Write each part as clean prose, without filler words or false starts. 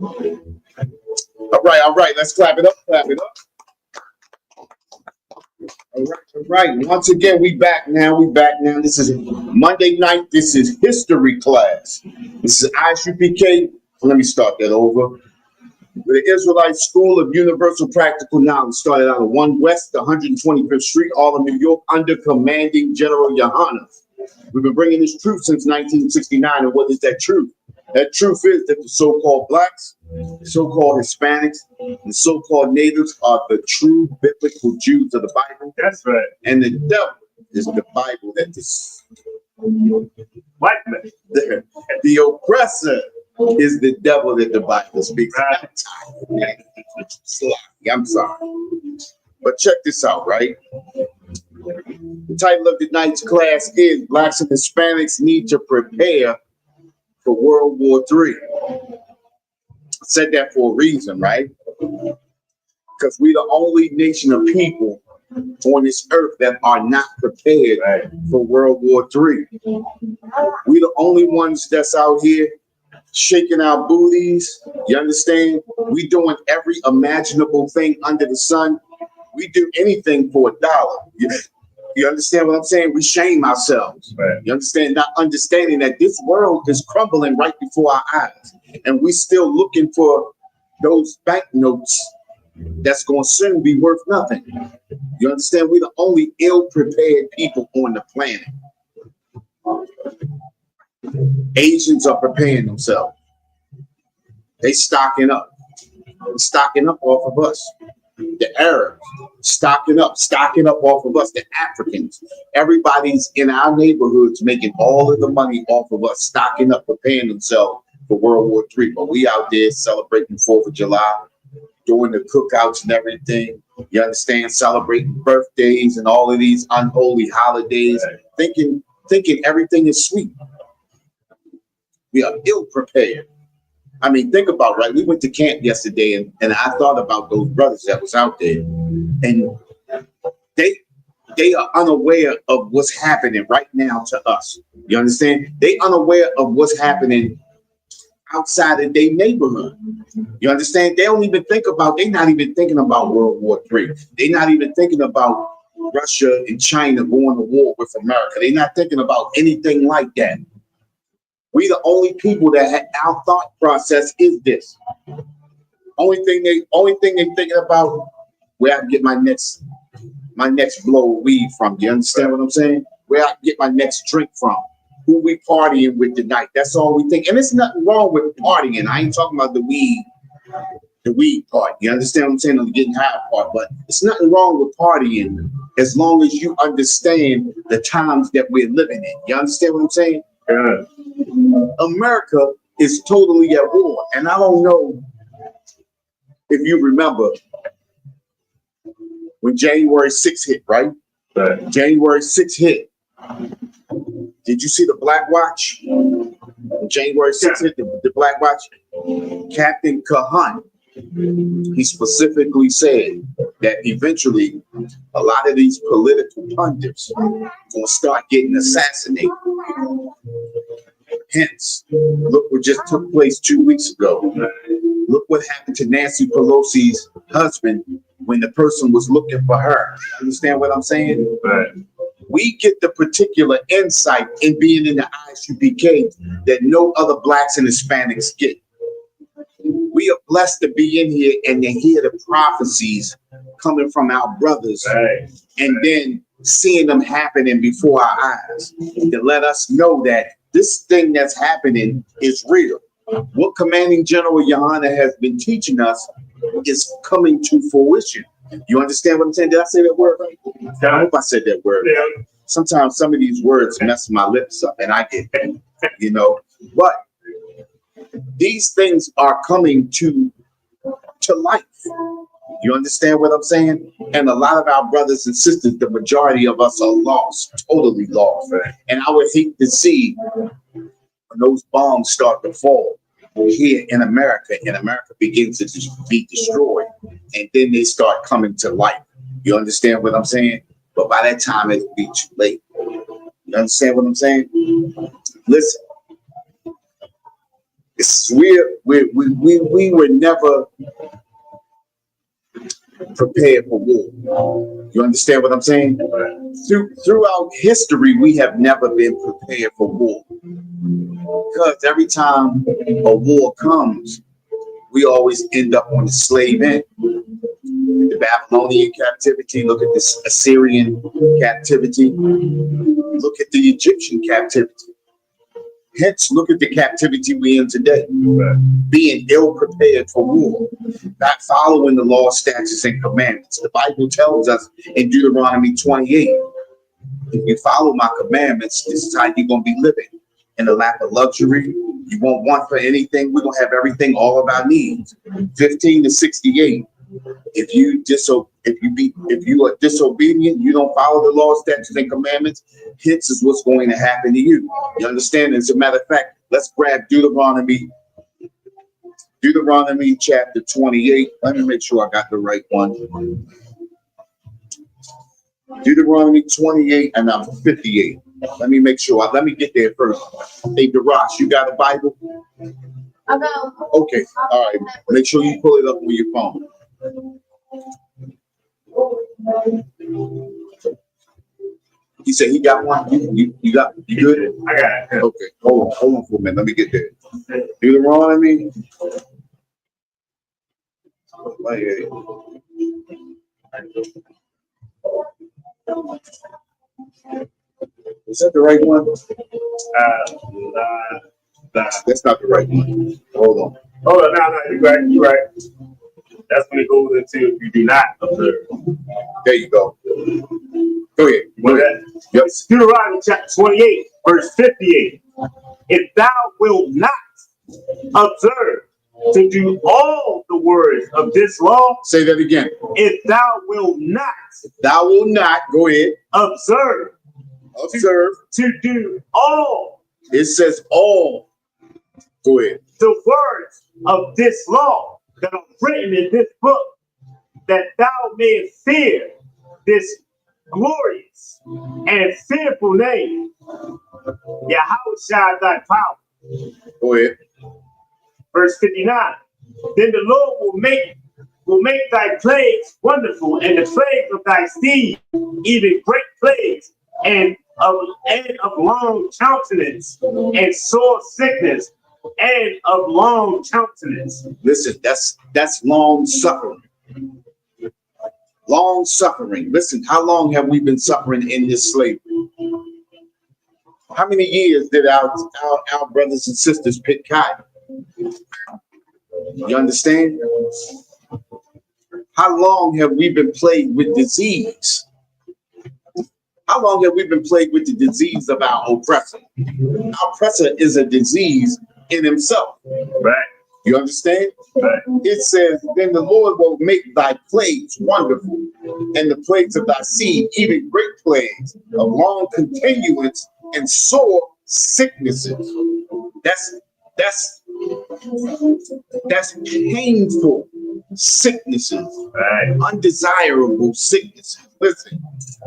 All right. Let's clap it up. Clap it up. All right. Once again, we back now. This is Monday night. This is history class. This is ISUPK. Let me start that over. The Israelite School of Universal Practical Knowledge started out of 1 West, 125th Street, Harlem, New York, under commanding General Yohanna. We've been bringing this truth since 1969. And what is that truth? That truth is that the so-called blacks, the so-called Hispanics, and the so-called natives are the true biblical Jews of the Bible. That's right. And the devil is the Bible that this White man. The oppressor is the devil that the Bible speaks. Right. I'm sorry. But check this out, right? The title of tonight's class is Blacks and Hispanics Need to Prepare for World War III. I said that for a reason, right? Because we're the only nation of people on this earth that are not prepared for World War III. We're the only ones that's out here shaking our booties. You understand? We doing every imaginable thing under the sun. We do anything for $1. You understand what I'm saying? We shame ourselves. Right. You understand? Not understanding that this world is crumbling right before our eyes. And we still looking for those banknotes that's going to soon be worth nothing. You understand? We're the only ill-prepared people on the planet. Asians are preparing themselves. They stocking up. They're stocking up off of us. The Arabs stocking up off of us. The Africans, everybody's in our neighborhoods making all of the money off of us, stocking up, preparing themselves for World War III. But we out there celebrating 4th of July, doing the cookouts and everything. You understand? Celebrating birthdays and all of these unholy holidays, thinking everything is sweet. We are ill prepared. I mean, think about it, right? We went to camp yesterday, and I thought about those brothers that was out there, and they are unaware of what's happening right now to us. You understand? They unaware of what's happening outside of their neighborhood. You understand? They're not even thinking about World War III. They're not even thinking about Russia and China going to war with America. They're not thinking about anything like that. We the only people that our thought process is this. Only thing they thinking about where I can get my next blow of weed from. Do you understand what I'm saying? Where I can get my next drink from. Who we partying with tonight. That's all we think. And there's nothing wrong with partying. I ain't talking about the weed part. You understand what I'm saying? The getting high part. But it's nothing wrong with partying as long as you understand the times that we're living in. You understand what I'm saying? Yeah. America is totally at war. And I don't know if you remember when January 6th hit, right? Right. January 6th hit. Did you see the Black Watch? When January 6th hit the Black Watch. Captain Kahan, he specifically said that eventually a lot of these political pundits are going to start getting assassinated. Hence, look what just took place 2 weeks ago. Look what happened to Nancy Pelosi's husband when the person was looking for her. You understand what I'm saying? Right. We get the particular insight in being in the ISUPK that no other blacks and Hispanics get. We are blessed to be in here and to hear the prophecies coming from our brothers, and then seeing them happening before our eyes to let us know that this thing that's happening is real. What Commanding General Yohanna has been teaching us is coming to fruition. You understand what I'm saying? Did I say that word right? I hope I said that word right. Sometimes some of these words mess my lips up, and I get that, you know. But these things are coming to life. You understand what I'm saying? And a lot of our brothers and sisters, the majority of us are lost, totally lost. And I would hate to see when those bombs start to fall here in America, and America begins to be destroyed, and then they start coming to life. You understand what I'm saying? But by that time, it'll be too late. You understand what I'm saying? Listen. We were never prepared for war. You understand what I'm saying? Throughout history, we have never been prepared for war. Because every time a war comes, we always end up on the slave end. The Babylonian captivity, look at this Assyrian captivity, look at the Egyptian captivity. Hence, look at the captivity we're in today. Being ill prepared for war, not following the law, statutes, and commandments. The Bible tells us in Deuteronomy 28, if you follow my commandments, this is how you're going to be living. In a lack of luxury, you won't want for anything. We're going to have everything, all of our needs. 15 to 68. If you are disobedient, you don't follow the law, statutes, and commandments, hence is what's going to happen to you. You understand? As a matter of fact, let's grab Deuteronomy chapter 28. Let me make sure I got the right one. Deuteronomy 28 and I'm 58. Let me make sure. Let me get there first. Hey, Darash, you got a Bible? I got. Okay. All right. Make sure you pull it up on your phone. He said he got one. You good? I got it. Okay. Hold on for a minute. Let me get there. Deuteronomy. Is that the right one? That's not the right one. Hold on. Oh, no, you're right. That's when it goes into if you do not observe. There you go. Go ahead. Yep. Deuteronomy chapter 28, verse 58. If thou wilt not observe to do all the words of this law. Say that again. If thou wilt not. Thou will not. Go ahead. Observe. To do all. It says all. Go ahead. The words of this law that are written in this book, that thou mayest fear this glorious and fearful name, Yahweh shall thy power. Go ahead. Verse 59. Then the Lord will make thy plagues wonderful, and the plagues of thy seed, even great plagues, and of long countenance, and sore sickness, and of long countenance. Listen, that's long suffering. Long suffering. Listen, how long have we been suffering in this slavery? How many years did our brothers and sisters pick cotton? You understand? How long have we been plagued with disease? How long have we been plagued with the disease of our oppressor? Our oppressor is a disease in himself. Right. You understand? Right. It says, then the Lord will make thy plagues wonderful, and the plagues of thy seed, even great plagues of long continuance and sore sicknesses. That's painful sicknesses, right. Undesirable sicknesses. Listen,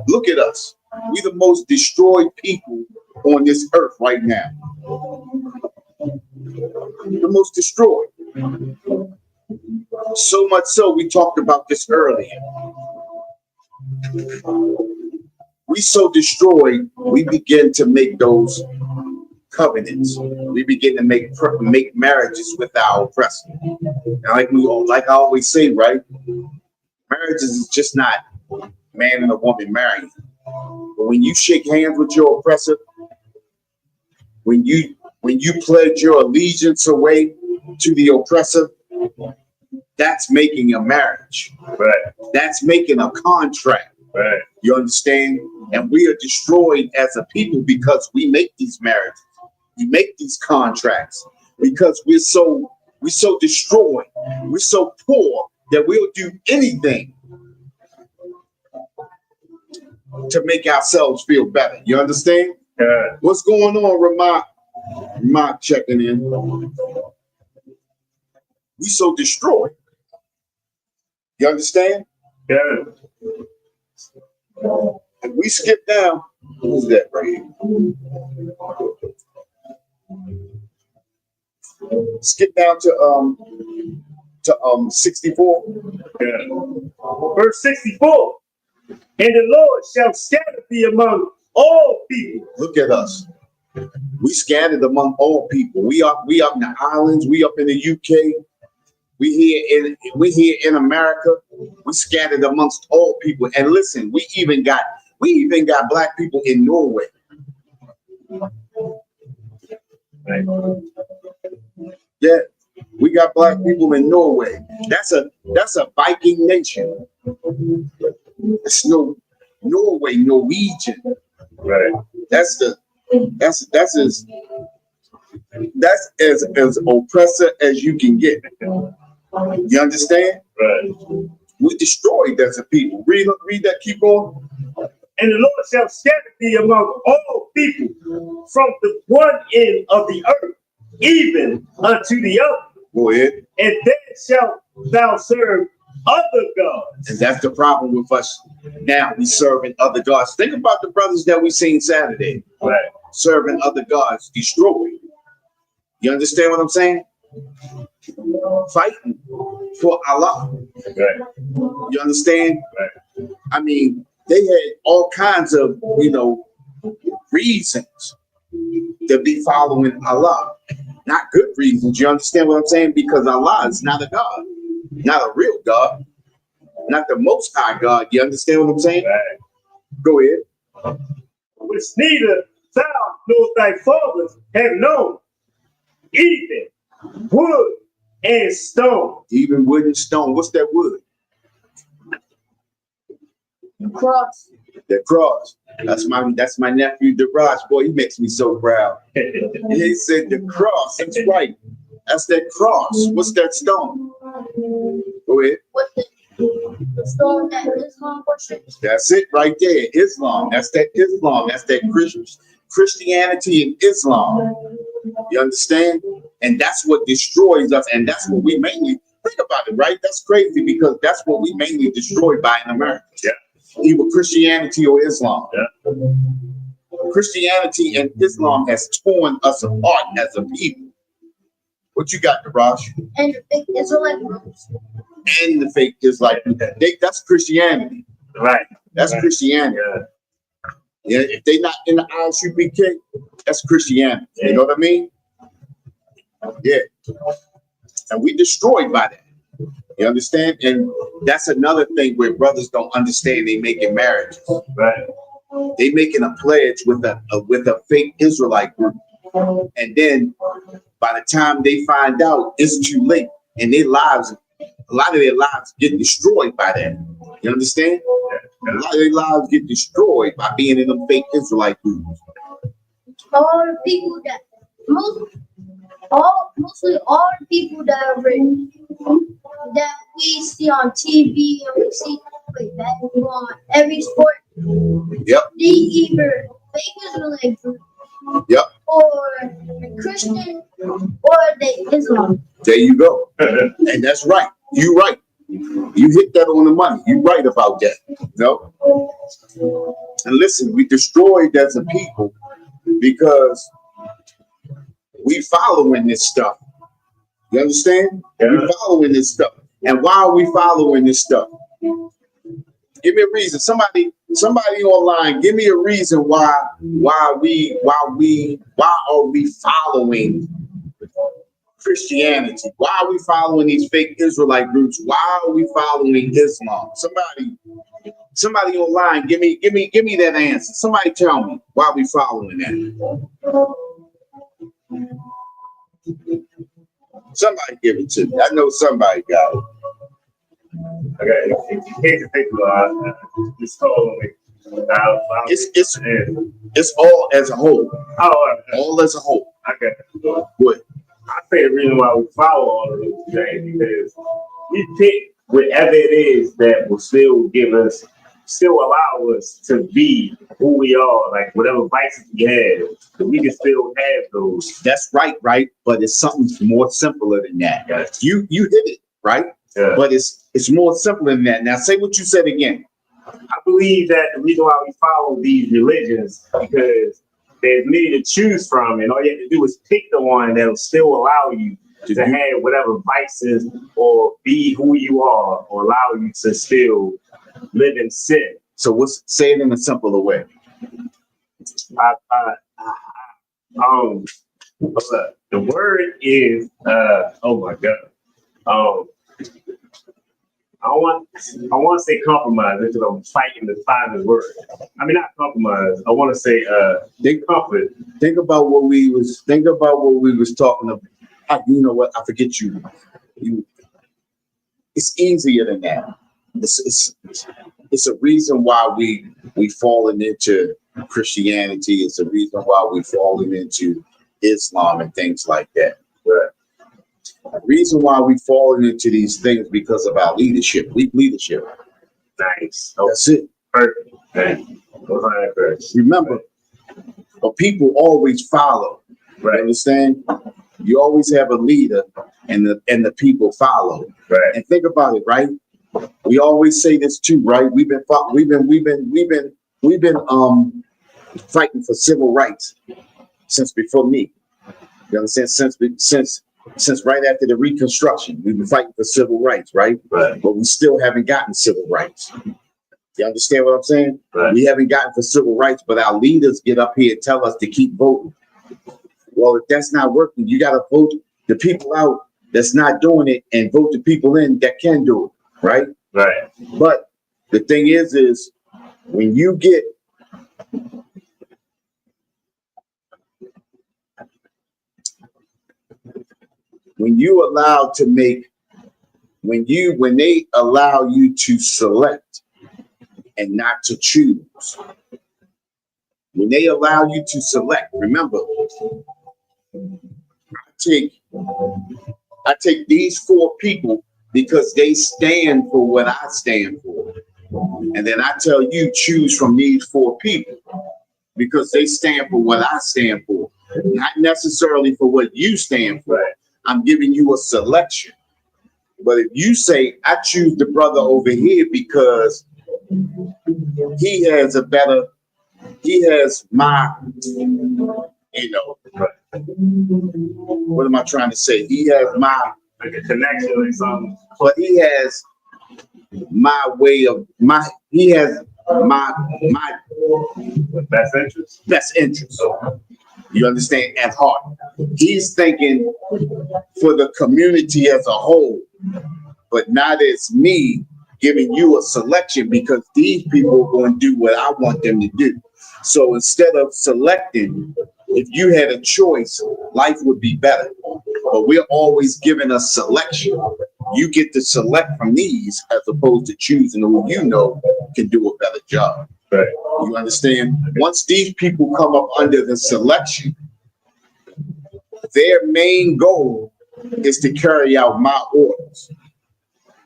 look at us. We the most destroyed people on this earth right now. The most destroyed. So much so, we talked about this earlier. We so destroyed, we begin to make those covenants. We begin to make marriages with our oppressor. And like I always say, right? Marriages is just not man and a woman marrying. But when you shake hands with your oppressor, when you pledge your allegiance away to the oppressor, that's making a marriage. Right. That's making a contract. Right. You understand? And we are destroyed as a people because we make these marriages. We make these contracts because we're so destroyed. We're so poor that we'll do anything to make ourselves feel better. You understand? Yeah. What's going on, Ramad checking in? We so destroyed. You understand? Yeah. If we skip down, who's that right here? Skip down to 64. Yeah. Verse 64. And the Lord shall scatter thee among all people. Look at us. We scattered among all people. We up in the islands. We up in the UK. We here in America. We scattered amongst all people. And listen, we even got black people in Norway. Right. Yeah, we got black people in Norway. That's a Viking nation. It's no Norway, Norwegian. Right. That's as oppressor as you can get. You understand? Right. We destroyed as a people. Read that, keep going. And the Lord shall scatter thee among all people from the one end of the earth, even unto the other. Go ahead. And then shalt thou serve other gods. And that's the problem with us now. We serving other gods. Think about the brothers that we seen Saturday. Right. Serving other gods, destroyed. You understand what I'm saying? Fighting for Allah. Right. You understand? Right. I mean, they had all kinds of, reasons to be following Allah. Not good reasons. You understand what I'm saying? Because Allah is not a God, not a real God, not the Most High God. You understand what I'm saying? Right. Go ahead. Which neither thou nor thy fathers have known, even wood and stone. Even wood and stone. What's that wood? The cross. The cross. That's my nephew, Daraj. Boy, he makes me so proud. He said the cross. That's right. That's that cross. What's that stone? Go ahead. What the stone that Islam worships? That's it right there. Islam. That's that Islam. That's that Christianity and Islam. You understand? And that's what destroys us. And that's what we mainly think about it, right? That's crazy because that's what we mainly destroyed by in America. Yeah. Either Christianity or Islam. Yeah. Christianity and Islam has torn us apart as a people. What you got, Daraj? And the fake Israelite groups. And the fake is like that's Christianity. Right. That's Right. Christianity. Yeah. Yeah, if they not in the ISUPK, that's Christianity. Yeah. You know what I mean? Yeah. And we destroyed by that. You understand? And that's another thing where brothers don't understand. They making marriages. Right. They making a pledge with a fake Israelite group. And then by the time they find out, it's too late. And a lot of their lives get destroyed by that. You understand? A lot of their lives get destroyed by being in them fake Israelite groups. All the people that mostly all the people that are rich, that we see on TV and we see that on every sport. Yep. They either fake Israelite group. Yep. Or Christian or they Islam. There you go. And that's right. You right. You hit that on the money. You right about that. You know? And listen, we destroyed as a people because we following this stuff. You understand? Yeah. We following this stuff. And why are we following this stuff? Give me a reason. Somebody online, give me a reason why are we following Christianity? Why are we following these fake Israelite groups? Why are we following Islam? Somebody online, give me that answer. Somebody tell me why we following that. Somebody give it to me. I know somebody got it. Okay, in case it takes a while, it's told me. It's all as a whole. Oh, All as a whole. okay. Good. I say the reason why we follow all of those things because we pick whatever it is that will still allow us to be who we are, like whatever vices we have, we can still have those. That's right. But it's something more simpler than that. Yes. You hit it, right? Yeah. But it's more simpler than that. Now say what you said again. I believe that the reason why we follow these religions because there's many to choose from, and all you have to do is pick the one that'll still allow you to have whatever vices or be who you are, or allow you to still live in sin. So say it in a simpler way. The word is oh my God. I want to say compromise because I'm fighting to find the word. I mean, not compromise. I want to say comfort. Think about what we was talking about. You know what? I forget you. It's easier than that. It's a reason why we fallen into Christianity. It's a reason why we fallen into Islam and things like that. Right? The reason why we fallen into these things because of our leadership, weak leadership. Nice. That's it. Perfect. Okay. Remember, but people always follow. Right. You understand? You always have a leader, and the people follow. Right. And think about it, right? We always say this too, right? We've been fighting for civil rights since before me. You understand? Since right after the Reconstruction, we've been fighting for civil rights, right? Right. But we still haven't gotten civil rights. You understand what I'm saying? Right. We haven't gotten for civil rights, but our leaders get up here and tell us to keep voting. Well, if that's not working, you got to vote the people out that's not doing it and vote the people in that can do it, right? Right. But the thing is when you get when they allow you to select and not to choose, when they allow you to select, remember, I take these 4 people because they stand for what I stand for. And then I tell you, choose from these 4 people because they stand for what I stand for, not necessarily for what you stand for. I'm giving you a selection. But if you say, I choose the brother over here because he has my, what am I trying to say? He has my, like a connection or something. But he has my best interest. You understand? At heart. He's thinking for the community as a whole, but not as me giving you a selection because these people are going to do what I want them to do. So instead of selecting, if you had a choice, life would be better. But we're always given a selection. You get to select from these as opposed to choosing who you know can do a better job. Right. You understand? Once these people come up under the selection, their main goal is to carry out my orders.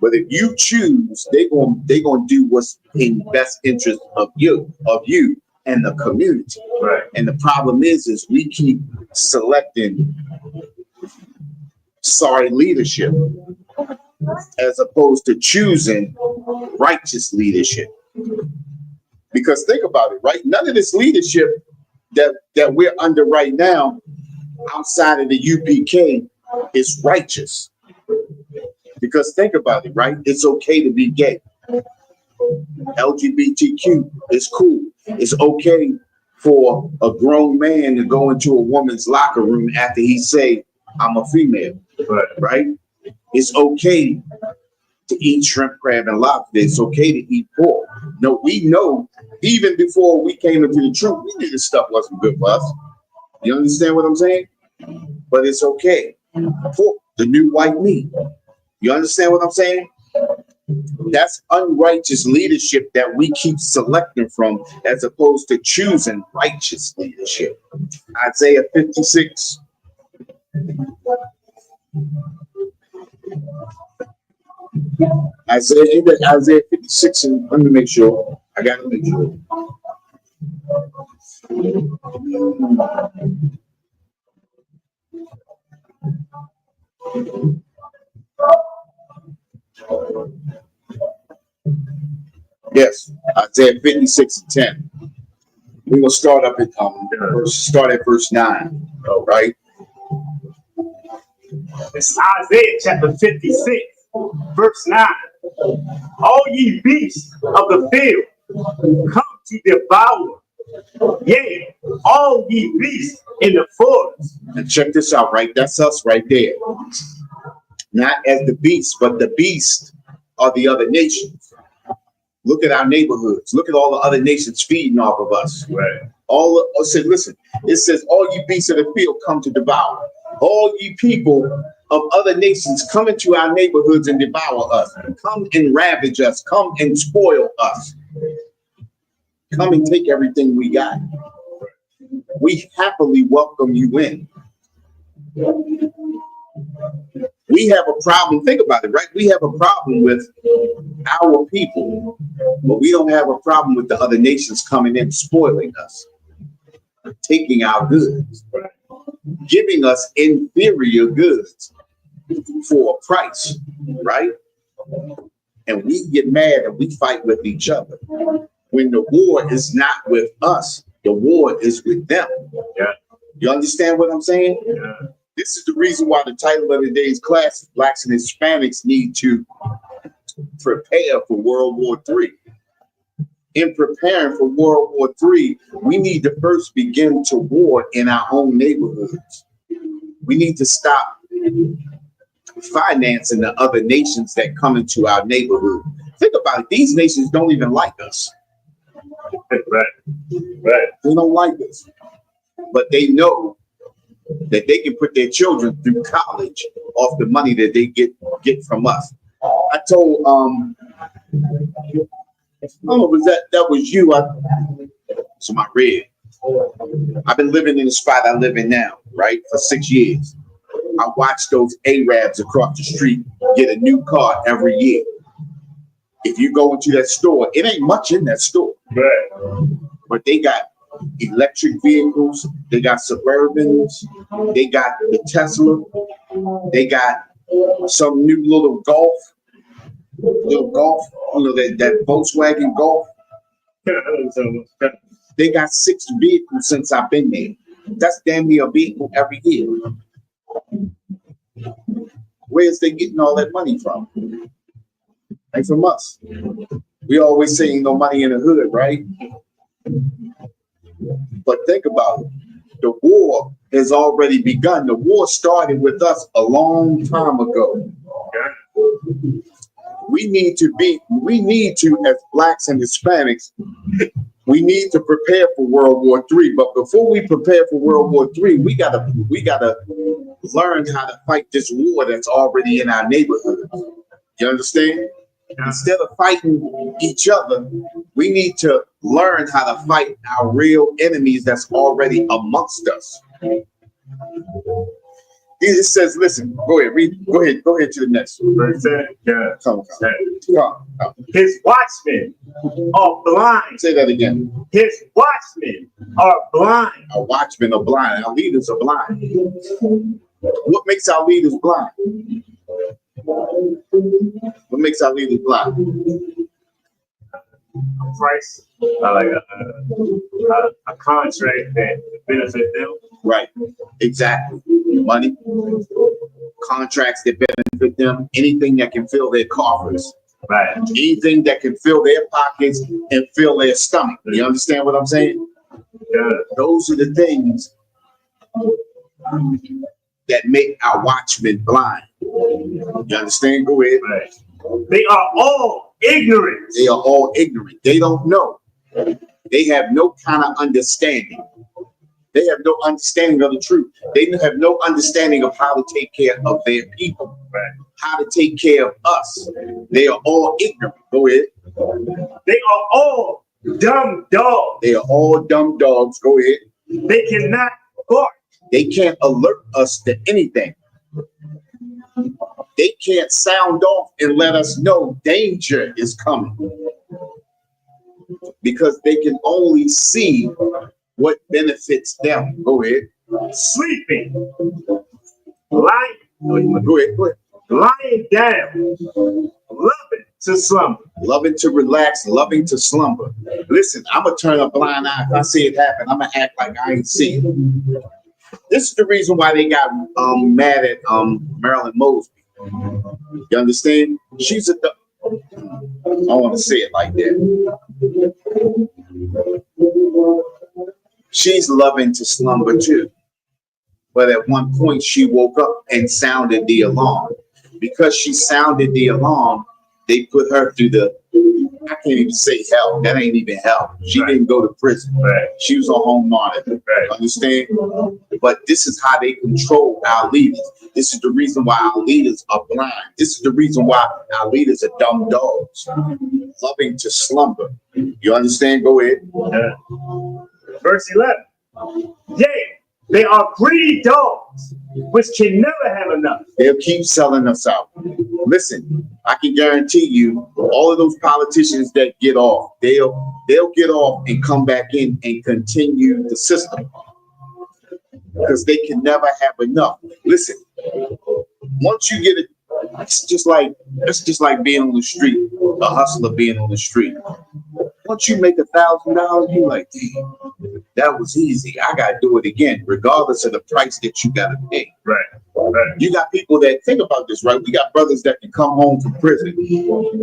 But if you choose, they're gonna do what's in best interest of you and the community. Right. And the problem is we keep selecting sorry leadership as opposed to choosing righteous leadership. Because think about it, right? None of this leadership that we're under right now outside of the UPK is righteous. Because think about it, right? It's okay to be gay. LGBTQ is cool. It's okay for a grown man to go into a woman's locker room after he say, I'm a female, right? It's okay to eat shrimp, crab, and lobster. It's okay to eat pork. No, we know, even before we came into the truth, we knew this stuff wasn't good for us. You understand what I'm saying? But it's okay. Pork, the new white meat. You understand what I'm saying? That's unrighteous leadership that we keep selecting from as opposed to choosing righteous leadership. Isaiah 56. Isaiah 56, and let me make sure. I gotta make sure. Yes, Isaiah 56 and 10. We're gonna start up at verse 9. All right. It's Isaiah chapter 56, verse 9. All ye beasts of the field, come to devour. Yea, all ye beasts in the forest. And check this out, right? That's us right there. Not as the beast, but the beast are the other nations. Look at our neighborhoods. Look at all the other nations feeding off of us. Right. Listen, it says, all ye beasts of the field come to devour. All ye people of other nations come into our neighborhoods and devour us. Come and ravage us. Come and spoil us. Come and take everything we got. We happily welcome you in. We have a problem. Think about it, right? We have a problem with our people, but we don't have a problem with the other nations coming in, spoiling us, taking our goods, giving us inferior goods for a price, right? And we get mad and we fight with each other. When the war is not with us, the war is with them. Yeah. You understand what I'm saying? Yeah. This is the reason why the title of today's class, Blacks and Hispanics Need to Prepare for World War III. In preparing for World War III, we need to first begin to war in our own neighborhoods. We need to stop financing the other nations that come into our neighborhood. Think about it. These nations don't even like us. Right. Right. They don't like us. But they know that they can put their children through college off the money that they get from us. I told was that was you. So my red. I've been living in the spot I live in now, right, for 6 years. I watch those Arabs across the street get a new car every year. If you go into that store, it ain't much in that store. Right. But they got electric vehicles, they got Suburbans, they got the Tesla, they got some new little Golf, that Volkswagen Golf. They got 6 vehicles since I've been there. That's damn near a vehicle every year. Where's they getting all that money from? Ain't from us. We always say ain't no money in the hood, right? But think about it. The war has already begun. The war started with us a long time ago. We need to, as Blacks and Hispanics, we need to prepare for World War III. But before we prepare for World War III, we gotta learn how to fight this war that's already in our neighborhood. You understand? Instead of fighting each other, we need to learn how to fight our real enemies that's already amongst us. It says, listen, go ahead to the next one. Verse 10. Yeah. Come. His watchmen are blind. Say that again. His watchmen are blind. Our watchmen are blind. Our leaders are blind. What makes our leaders blind? What makes our leaders blind? Price, like a contract that benefit them. Right, exactly. Money, contracts that benefit them, anything that can fill their coffers. Right. Anything that can fill their pockets and fill their stomach. You understand what I'm saying? Yeah. Those are the things that make our watchmen blind. You understand? Go ahead. Right. They are all ignorant. They are all ignorant. They don't know. They have no kind of understanding. They have no understanding of the truth. They have no understanding of how to take care of their people, right? How to take care of us. They are all ignorant. Go ahead. They are all dumb dogs. They are all dumb dogs. Go ahead. They cannot bark. They can't alert us to anything. They can't sound off and let us know danger is coming, because they can only see what benefits them. Go ahead. Sleeping, lying, go ahead. Lying down, loving to slumber. Loving to relax, loving to slumber. Listen, I'm gonna turn a blind eye. If I see it happen, I'm gonna act like I ain't see it. This is the reason why they got mad at Marilyn Mosby. You understand? She's a I don't want to say it like that. She's loving to slumber too. But at one point she woke up and sounded the alarm. Because she sounded the alarm, they put her through the, I can't even say hell. That ain't even hell. She didn't go to prison. She was on home monitor. Understand? But this is how they control our leaders. This is the reason why our leaders are blind. This is the reason why our leaders are dumb dogs, loving to slumber. You understand? Go ahead. Verse 11. Yea, they are greedy dogs, which can never have enough. They'll keep selling us out. Listen, I can guarantee you, all of those politicians that get off, they'll get off and come back in and continue the system because they can never have enough. Listen, once you get it, it's just like being on the street, a hustler being on the street. Once you make $1,000, you're like, damn, that was easy. I gotta do it again, regardless of the price that you gotta pay. Right. You got people that think about this, right? We got brothers that can come home from prison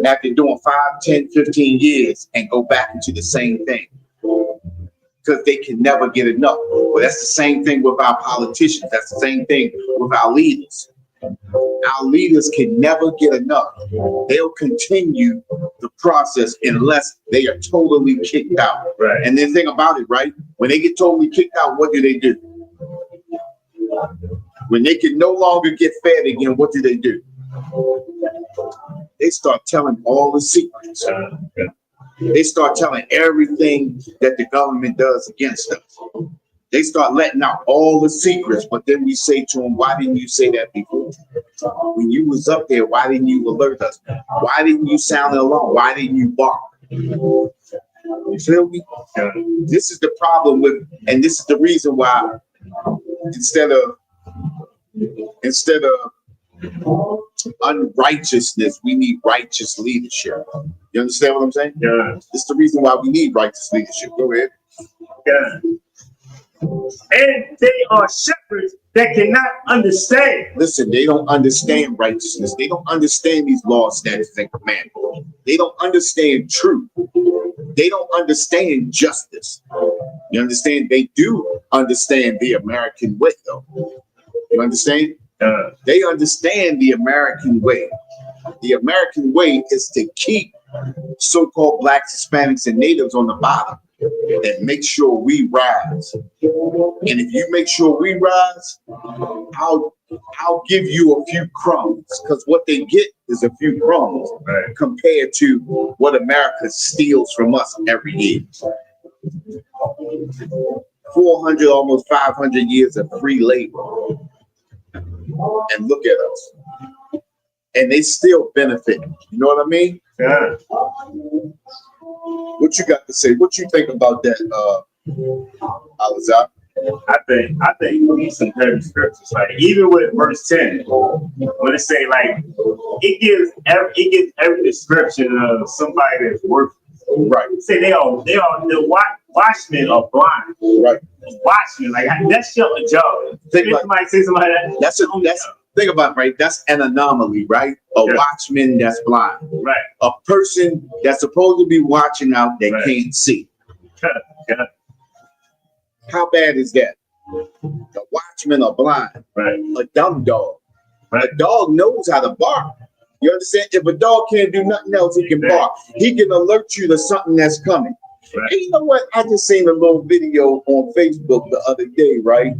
after doing 5, 10, 15 years and go back into the same thing because they can never get enough. Well, that's the same thing with our politicians. That's the same thing with our leaders. Our leaders can never get enough. They'll continue the process unless they are totally kicked out. Right. And then think about it, right? When they get totally kicked out, what do? When they can no longer get fed again, what do? They start telling all the secrets. They start telling everything that the government does against us. They start letting out all the secrets, but then we say to them, why didn't you say that before? When you was up there, why didn't you alert us? Why didn't you sound the alarm? Why didn't you bark? You feel me? This is the problem with, and this is the reason why instead of unrighteousness, we need righteous leadership. You understand what I'm saying? Yeah. This is the reason why we need righteous leadership. Go ahead. Yeah. And they are shepherds that cannot understand. Listen, they don't understand righteousness. They don't understand these laws, statutes, and commandments. They don't understand truth. They don't understand justice. You understand? They do understand the American way, though. You understand? They understand the American way. The American way is to keep so-called blacks, Hispanics, and natives on the bottom and make sure we rise. And if you make sure we rise, I'll give you a few crumbs, because what they get is a few crumbs compared to what America steals from us every year. 400, almost 500 years of free labor. And look at us. And they still benefit. You know what I mean? Yeah. What you got to say? What you think about that, Alizar? I think we need some heavy scriptures. Like even with verse 10, when it say like it gives every description of somebody that's worthless. Right. Say the watchmen are blind. Right. Watchmen, like that's your job. Somebody say somebody that's think about it, right? That's an anomaly, right? A watchman that's blind. Right. A person that's supposed to be watching out that can't see. Yeah. How bad is that? The watchmen are blind. Right. A dumb dog. Right. A dog knows how to bark. You understand? If a dog can't do nothing else, he can bark. He can alert you to something that's coming. Right. And you know what? I just seen a little video on Facebook the other day, right?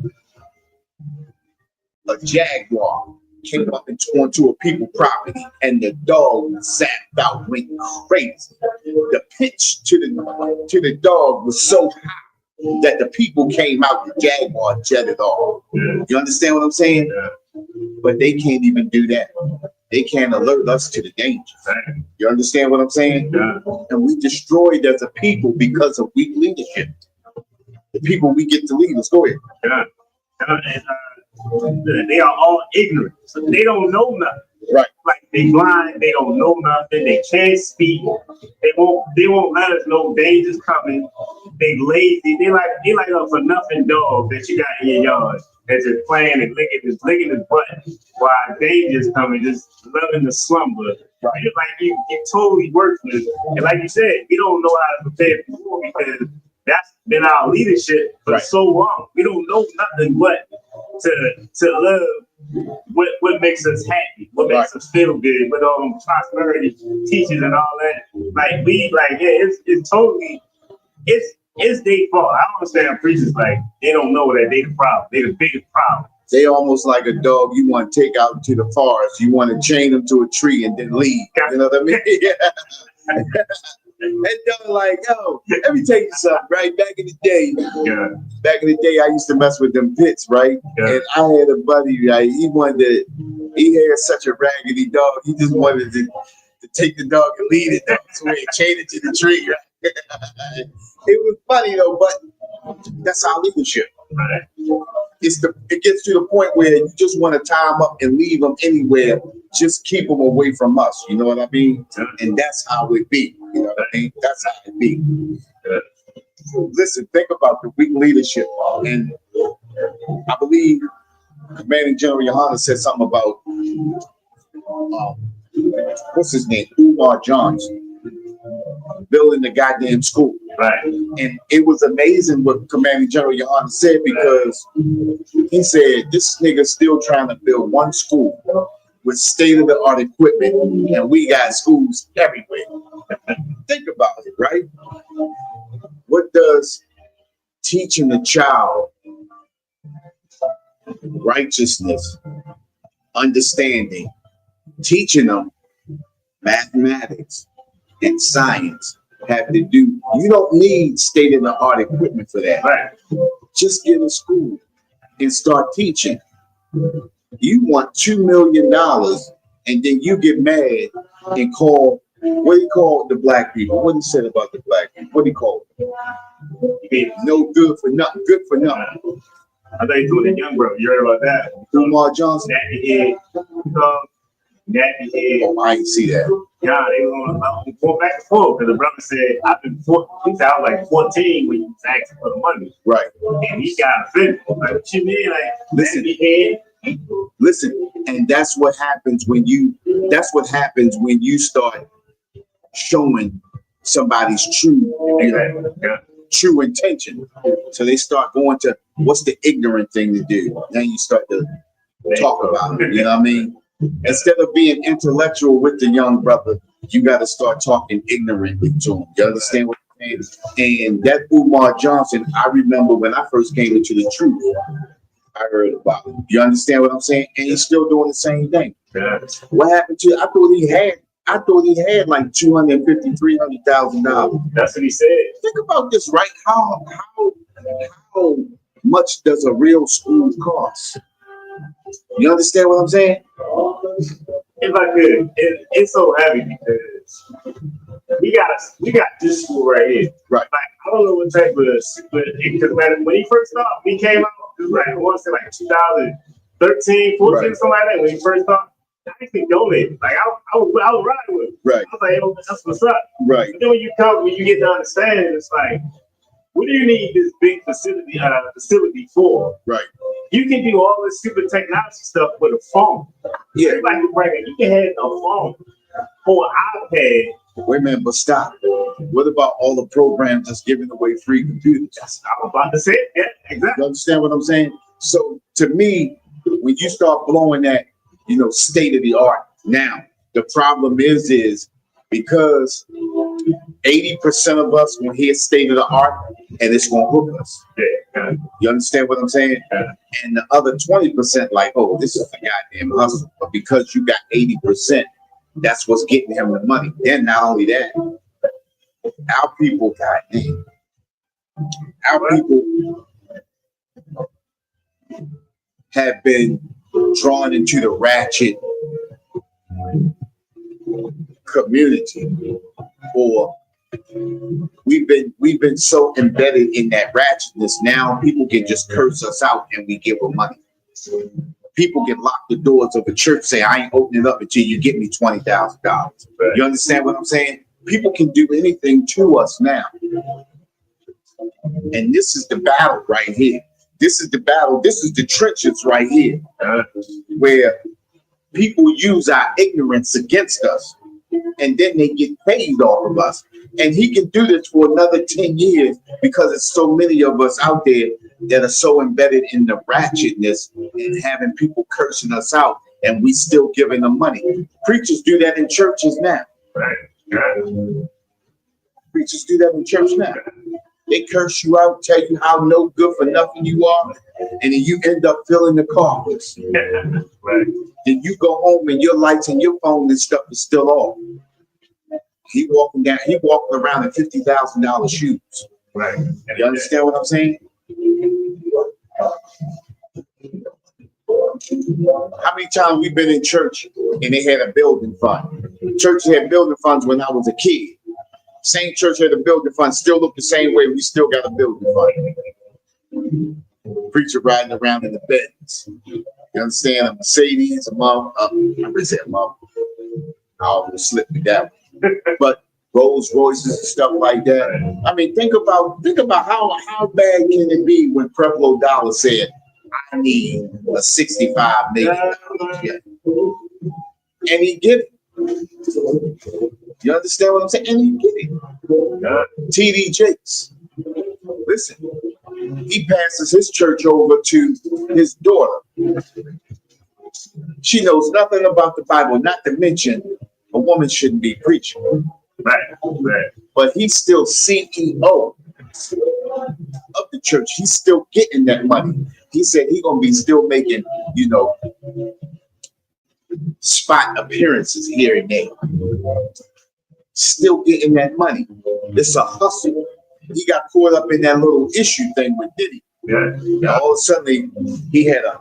A jaguar came up onto a people's property, and the dog zapped out, went crazy. The pitch to the dog was so high that the people came out, the jaguar jetted off. You understand what I'm saying? But they can't even do that. They can't alert us to the danger. You understand what I'm saying? And we destroyed as a people because of weak leadership. The people we get to lead. Let's go ahead. And they are all ignorant, so they don't know nothing. Right. Like They blind. They don't know nothing. They can't speak. They won't let us know danger's coming. They lazy. They like a for nothing dog that you got in your yard that's just playing and licking his butt while danger's coming, just loving the slumber. Right. It's like you totally worthless. And like you said, we don't know how to prepare people because that's been our leadership for so long. We don't know nothing but to love what makes us happy, what makes us feel good, with all them prosperity teachers and all that. It's totally it's their fault. I don't understand preachers like they don't know that they the problem. They the biggest problem. They almost like a dog you want to take out into the forest. You want to chain them to a tree and then leave. You know what I mean? Yeah. And they're like, yo, let me tell you something, right? Back in the day, I used to mess with them pits, right? Yeah. And I had a buddy, right? He had such a raggedy dog. He just wanted to take the dog and lead it, so he chain it to the tree, right? It was funny though, but that's our leadership. Right. It gets to the point where you just want to tie them up and leave them anywhere. Just keep them away from us. You know what I mean? And that's how it be. You know what I mean? That's how it be. Listen, think about the weak leadership. And I believe Commanding General Yohana said something about what's his name? Umar Johnson building the goddamn school. Right. And it was amazing what Commanding General Yohana said, because he said this nigga's still trying to build one school with state-of-the-art equipment, and we got schools everywhere. Think about it, right? What does teaching a child righteousness, understanding, teaching them mathematics and science have to do? You don't need state-of-the-art equipment for that. Right. Just get a school and start teaching. You want $2 million, and then you get mad and call, what do you call the black people? What do you say about the black people? What do you call them? No good for nothing. Good for nothing. I thought you doing it young, bro. You heard about that? Umar Johnson. Nappy head. Oh, I didn't see that. Yeah, they were going back and forth because the brother said, I've been 14, I was like 14 when you was asking for the money. Right. And he got offended. Like, what you mean? Like, Listen, and that's what happens when you start showing somebody's true intention. So they start going to, what's the ignorant thing to do? Then you start to talk about it, you know what I mean? Instead of being intellectual with the young brother, you got to start talking ignorantly to him. You understand what I'm saying? And that Umar Johnson, I remember when I first came into the truth, I heard about it. You understand what I'm saying? And he's still doing the same thing. What happened to? I thought he had like $250,000, $300,000. That's what he said. Think about this, right? How much does a real school cost? You understand what I'm saying? If I could, it's so heavy because we got this school right here. Right. Like, I don't know what type of, but because when he first started, we came out, it was like, I want to say like 2013, 14, right, something like that. When he first started, I actually donated. Like I was riding with him. Right. I was like, yo, that's what's up. Right. But then when you get to understand, it's like, what do you need this big facility for? Right. You can do all this stupid technology stuff with a phone. Yeah. Everybody can bring it. You can have a phone or an iPad. Wait a minute, but stop. What about all the programs that's giving away free computers? I was about to say it. Yeah, exactly. You understand what I'm saying? So to me, when you start blowing that, state of the art, now the problem is because 80% of us will hear state of the art and it's gonna hook us. Yeah. You understand what I'm saying? Yeah. And the other 20% like, oh, this is a goddamn hustle. But because you got 80%, that's what's getting him the money. Then not only that, our people, goddamn, our people have been drawn into the ratchet community, or we've been so embedded in that ratchetness. Now people can just curse us out and we give them money. People can lock the doors of a church, say, I ain't opening it up until you get me $20,000. You understand what I'm saying? People can do anything to us now. And this is the battle right here. This is the battle. This is the trenches right here, where people use our ignorance against us, and then they get paid off of us. And he can do this for another 10 years because there's so many of us out there that are so embedded in the ratchetness and having people cursing us out, and we still giving them money. Preachers do that in churches now. Preachers do that in church now. They curse you out, tell you how no good for nothing you are, and then you end up filling the coffers. Then you go home and your lights and your phone and stuff is still off. He walking around in $50,000 shoes. Right. You understand what I'm saying? How many times we've been in church and they had a building fund? Churches had building funds when I was a kid. Same church had a building fund, still look the same way. We still got a building fund. Preacher riding around in the Benz. You understand? A Mercedes, a mom. I'm gonna say a mom. I almost slipped with that one. But Rolls Royces and stuff like that. I mean, think about how bad can it be when Creflo Dollar said, "I need a $65 million jet," and he get it. You understand what I'm saying? And he get it. TD Jakes, listen, he passes his church over to his daughter. She knows nothing about the Bible, not to mention a woman shouldn't be preaching. Right. But he's still CEO of the church. He's still getting that money. He said he's gonna be still making, spot appearances here and there. Still getting that money. It's a hustle. He got caught up in that little issue thing with Diddy. And all of a sudden he had a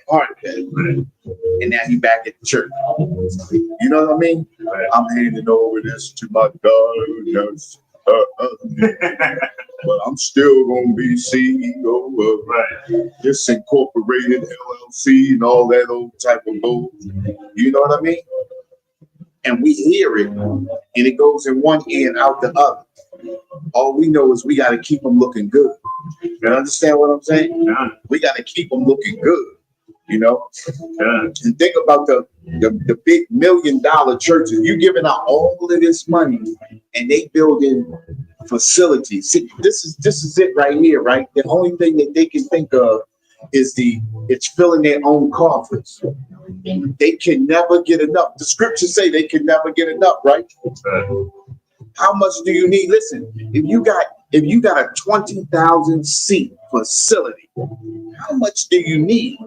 heart attack, and now he back at the church. You know what I mean? I'm handing over this to my daughter, but I'm still gonna be CEO of this incorporated LLC and all that old type of bull. You know what I mean? And we hear it, and it goes in one ear and out the other. All we know is we got to keep them looking good. You understand what I'm saying? We got to keep them looking good. And think about the big $1 million churches. You giving out all of this money, and they building facilities. See, this is it right here, right? The only thing that they can think of is it's filling their own coffers. They can never get enough. The scriptures say they can never get enough, right? How much do you need? Listen, if you got a 20,000 seat facility, how much do you need?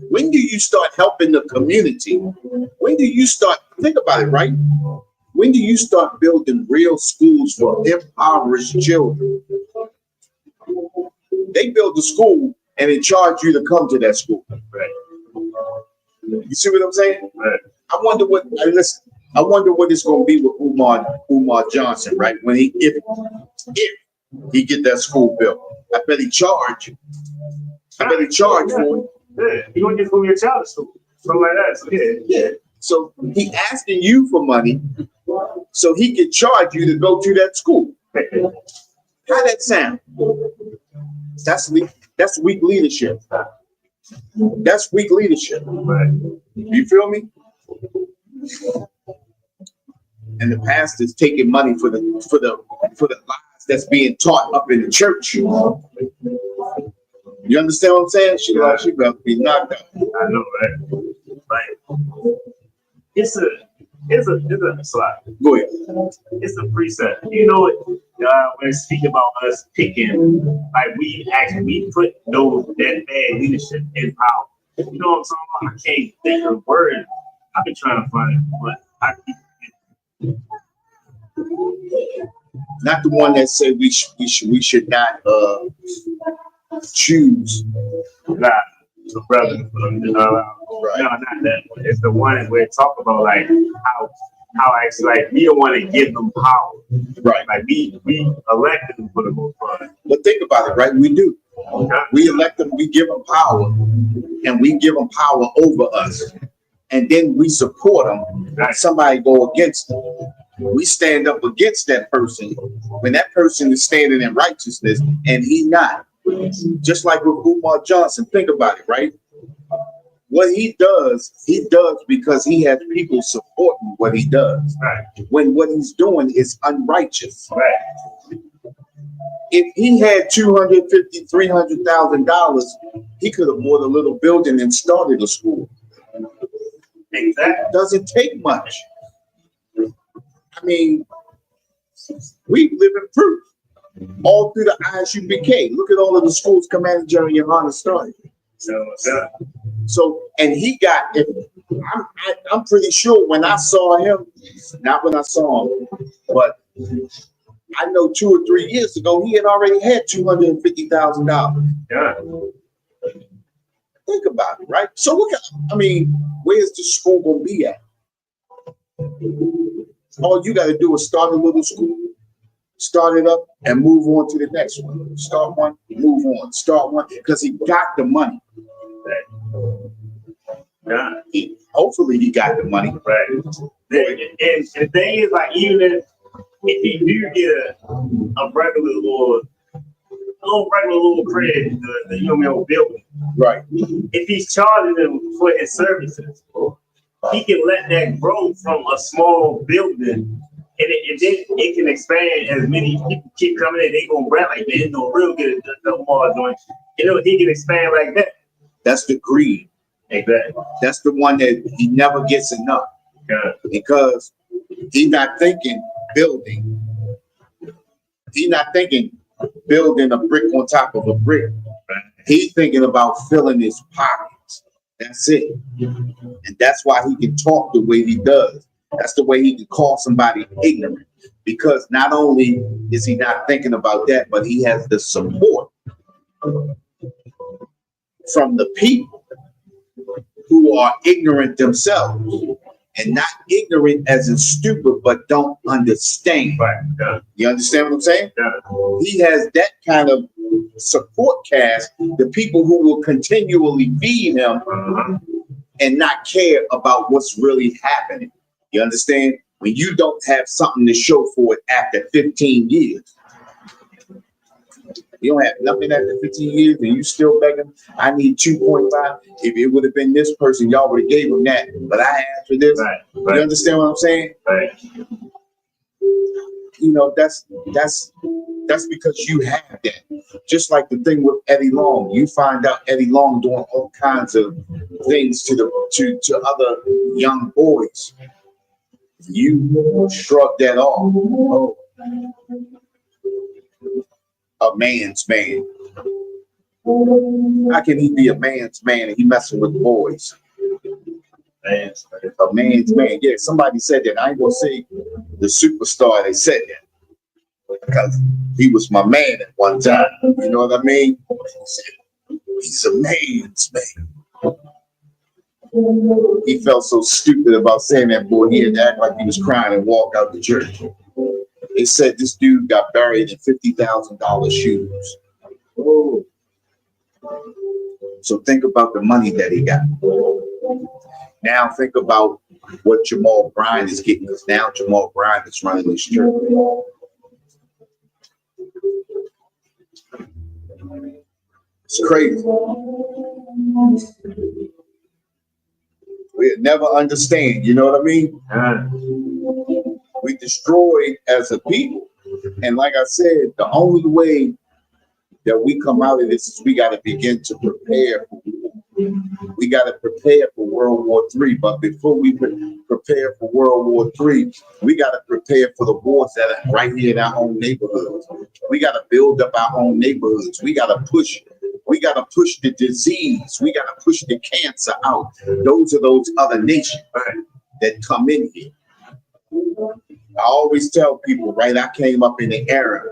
When do you start helping the community? When do you start, think about it, right? When do you start building real schools for impoverished children? They build a school and they charge you to come to that school. You see what I'm saying? I wonder what it's going to be with Umar Johnson, right? When if he get that school built, I bet he charge for it. Yeah, he gonna get from your child to school, something like that. So yeah. So he asking you for money, so he can charge you to go to that school. How that sound? That's weak leadership. That's weak leadership. You feel me? And the pastor's taking money for the lies that's being taught up in the church. You understand what I'm saying? She better be knocked out. I know, right? Like, it's a slide. Go ahead. It's a precept. When it's speaking about us picking, like we put that bad leadership in power. You know what I'm talking about? I can't think of the word. I've been trying to find it, but I keep not the one that said we should not choose. Nah, the brother. Right. No, not that one. It's the one where it talk about like how actually like we don't want to give them power. Right. Like we elected them for the most part. But think about it, right? We do. We elect them, we give them power, and we give them power over us. And then we support them when somebody go against them. We stand up against that person when that person is standing in righteousness and he's not. Just like with Umar Johnson, think about it, right? What he does because he has people supporting what he does. Right. When what he's doing is unrighteous. Right. If he had $250,000, $300,000, he could have bought a little building and started a school. Exactly. Doesn't take much. I mean, we live in proof. All through the ISUBK. Look at all of the schools Commander General Yohana started. So, and he got it. I'm pretty sure when I saw him, not when I saw him, but I know 2 or 3 years ago, he had already had $250,000. Yeah. Think about it, right? So look at, I mean, where's the school gonna be at? All you gotta do is start a little school, start it up, and move on to the next one. Start one, move on, start one, because he got the money. Yeah. Hopefully he got the money. Right. And the thing is, like, even if you do get a regular little credit, the building, Right. if he's charging them for his services, he can let that grow from a small building, and then it can expand as many people keep coming in. They gonna grab like, man, it's no real good the mall joint. He can expand like that. That's the greed. Exactly. That's the one that he never gets enough. Yeah. Because he's not thinking building. He's not thinking building a brick on top of a brick. Right. He's thinking about filling his pockets. That's it. And that's why he can talk the way he does. That's the way he can call somebody ignorant. Because not only is he not thinking about that, but he has the support from the people who are ignorant themselves, and not ignorant as in stupid, but don't understand. Right. Yeah. You understand what I'm saying? Yeah. He has that kind of support cast, the people who will continually feed him and not care about what's really happening. You understand? When you don't have something to show for it after 15 years. You don't have nothing after 15 years and you still begging, I need 2.5. If it would have been this person, y'all would have gave him that. But I asked for this. Right. You understand what I'm saying? Right. That's because you have that. Just like the thing with Eddie Long. You find out Eddie Long doing all kinds of things to other young boys. You shrug that off. Oh. A man's man. How can he be a man's man and he messing with boys? A man's man. Yeah, somebody said that. I ain't gonna say the superstar. They said that because he was my man at one time. You know what I mean? He said, he's a man's man. He felt so stupid about saying that, boy. He had to act like he was crying and walk out the church. They said this dude got buried in $50,000 shoes. Oh. So think about the money that he got. Now think about what Jamal Bryant is getting, because now Jamal Bryant is running this church. It's crazy. We'll never understand, you know what I mean? We destroyed as a people. And like I said, the only way that we come out of this is we got to begin to prepare for war. We got to prepare for World War III. But before we prepare for World War III, we got to prepare for the wars that are right here in our own neighborhoods. We got to build up our own neighborhoods. We got to push the disease. We got to push the cancer out. Those are those other nations that come in here. I always tell people, right, I came up in the era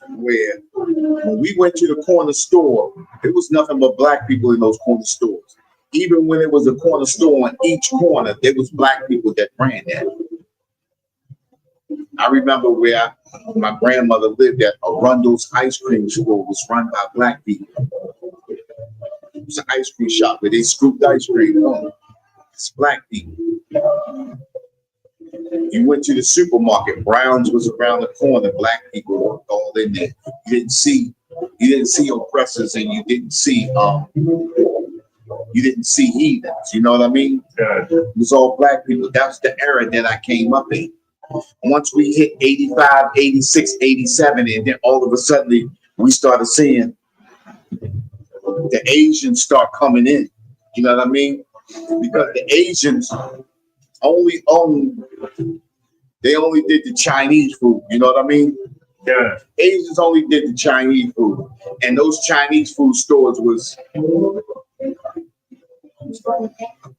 where when we went to the corner store, it was nothing but black people in those corner stores. Even when it was a corner store on each corner, there was black people that ran that. I remember where my grandmother lived at. Arundel's ice cream store was run by black people. It was an ice cream shop where they scooped ice cream. It's black people. You went to the supermarket. Brown's was around the corner. Black people were all in there. You didn't see oppressors, and you didn't see heathens. You know what I mean? Yeah. It was all black people. That was the era that I came up in. Once we hit 85, 86, 87, and then all of a sudden we started seeing the Asians start coming in. You know what I mean? Because the Asians only did the Chinese food. You know what I mean? Yeah. Asians only did the Chinese food. And those Chinese food stores was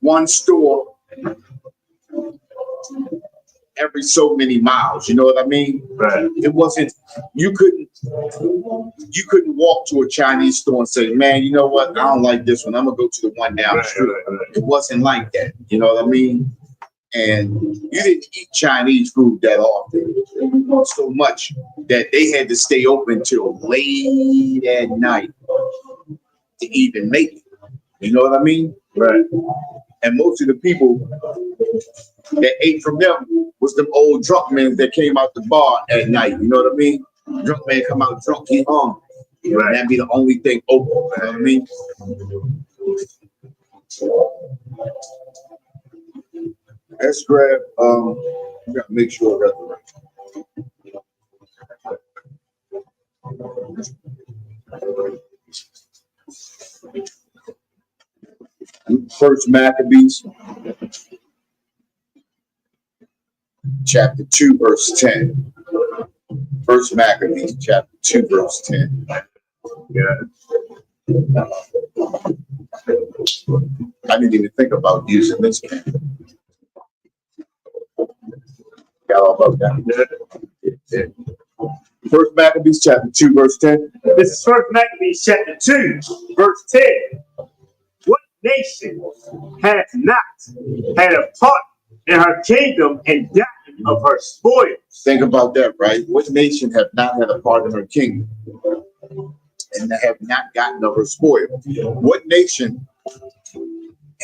one store every so many miles. You know what I mean? Right. It wasn't, you couldn't walk to a Chinese store and say, man, you know what? I don't like this one. I'm gonna go to the one down the street. It wasn't like that. You know what I mean? And you didn't eat Chinese food that often, so much that they had to stay open till late at night to even make it. You know what I mean? Right. And most of the people that ate from them was them old drunk men that came out the bar at night. You know what I mean? Drunk man come out drunk, he hungry. Right. And that'd be the only thing open. You know what I mean? Let's grab, we gotta make sure I got the right. First Maccabees, chapter 2, verse 10. First Maccabees, chapter 2, verse 10. Yeah. I didn't even think about using this pen. Got all about that. Yeah. First Maccabees, chapter 2, verse 10. This is First Maccabees, chapter 2, verse 10. What nation has not had a part in her kingdom and gotten of her spoils? Think about that, right? What nation have not had a part in her kingdom and have not gotten of her spoil? What nation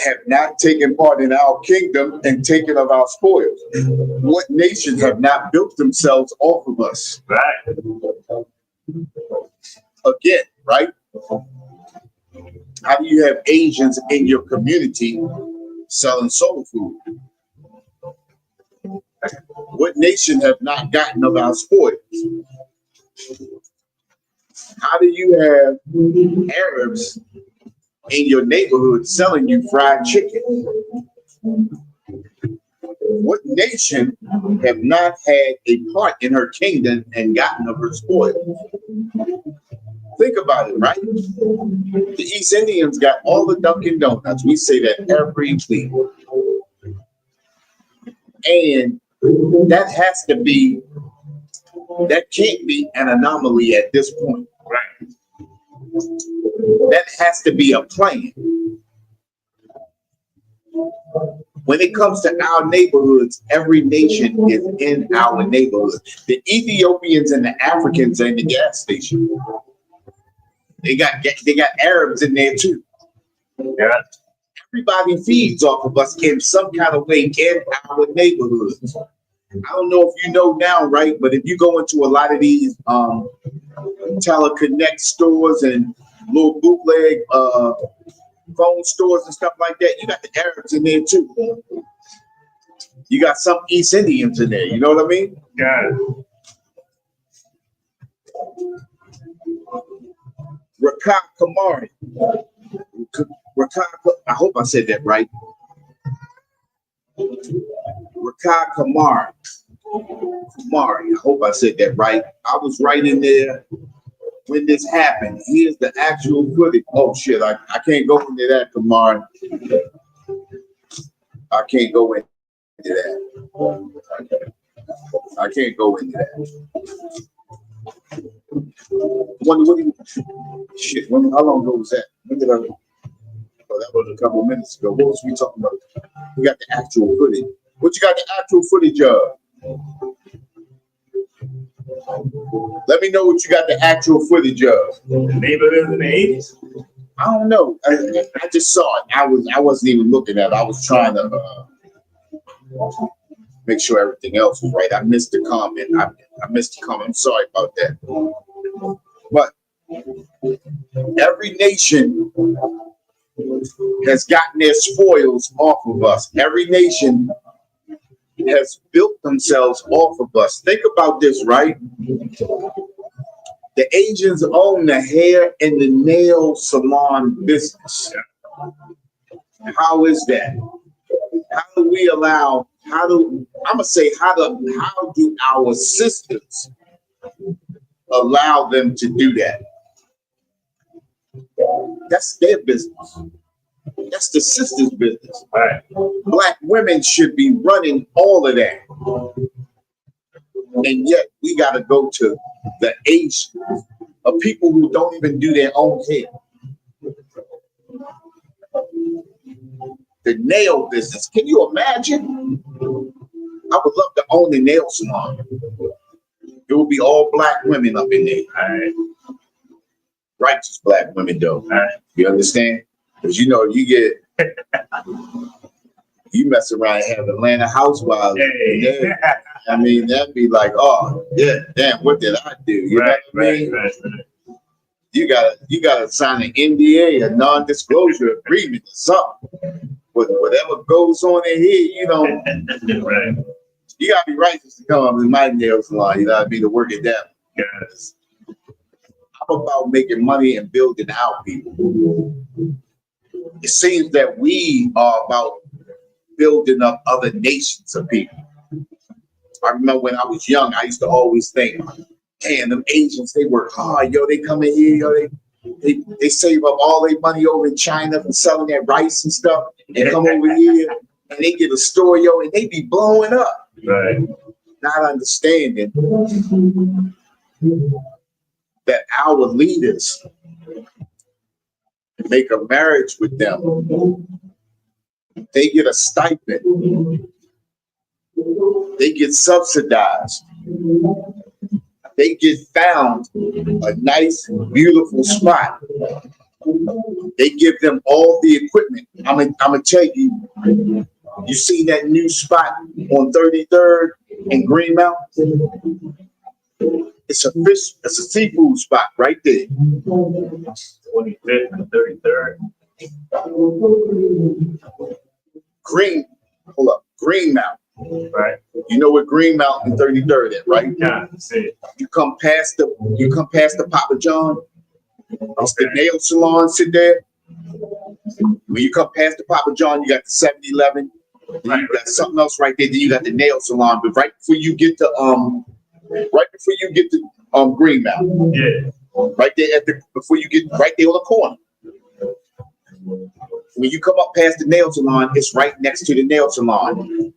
have not taken part in our kingdom and taken of our spoils? What nation have not built themselves off of us? Right. Again, right? How do you have Asians in your community selling soul food? What nation have not gotten of our spoils? How do you have Arabs in your neighborhood selling you fried chicken? What nation have not had a part in her kingdom and gotten of her spoils? Think about it, right? The East Indians got all the Dunkin' Donuts. We say that every week. And that has to be, that can't be an anomaly at this point. Right. That has to be a plan. When it comes to our neighborhoods, every nation is in our neighborhood. The Ethiopians and the Africans are in the gas station. They got Arabs in there too. Yeah. Everybody feeds off of us in some kind of way in our neighborhoods. I don't know if you know now, right? But if you go into a lot of these teleconnect stores and little bootleg phone stores and stuff like that, you got the Arabs in there too. You got some East Indians in there. You know what I mean? Yeah. Rakai Kamari. I hope I said that right. Rakai Kamari. I hope I said that right. I was right in there when this happened. Here's the actual footage. Oh shit, I can't go into that, Kamari. I can't go into that. I can't go into that. How long ago was that? When did I? Oh, that was a couple of minutes ago. What was we talking about? We got the actual footage. What you got the actual footage of? Let me know what you got the actual footage of. The neighborhood in the 80s. I don't know. I just saw it. I wasn't even looking at it. I was trying to make sure everything else was right. I missed the comment. I missed the comment. I'm sorry about that. But every nation has gotten their spoils off of us. Every nation has built themselves off of us. Think about this, right? The Asians own the hair and the nail salon business. How is that? How do we allow, how do our sisters allow them to do that? That's their business. That's the sisters' business. Right. Black women should be running all of that. And yet we got to go to the Asians of people who don't even do their own hair. The nail business. Can you imagine? I would love to own a nail salon. It would be all black women up in there. Right. Righteous black women, though. Right. You understand? Because you know, you mess around and have Atlanta housewives. Hey. I mean, that'd be like, oh, yeah, damn, what did I do? You know what I mean? Right. You gotta sign an NDA, a non-disclosure agreement or something. But whatever goes on in here, you know, Right. you gotta be righteous to come up in my nail salon. You know what I mean? To work it down. Yes. I'm about making money and building our people. It seems that we are about building up other nations of people. I remember when I was young, I used to always think, damn, them Asians, they work hard, yo, they come in here, yo, they save up all their money over in China from selling their rice and stuff, and come over here and they get a store, yo, and they be blowing up. Right. Not understanding that our leaders make a marriage with them. They get a stipend. They get subsidized. They get found a nice, beautiful spot. They give them all the equipment. I'm gonna tell you, you see that new spot on 33rd and Green Mountain? It's a seafood spot right there. 25th and 33rd. Green Mountain. Right. You know what Green Mountain and 33rd is, right? Yeah, see it. You come past the Papa John. It's the Okay. nail salon sit there. When you come past the Papa John, you got the 7-Eleven. Then you got something else right there. Then you got the nail salon. But right before you get to Green Mountain, Yeah. right there before you get right there on the corner. When you come up past the nail salon, it's right next to the nail salon.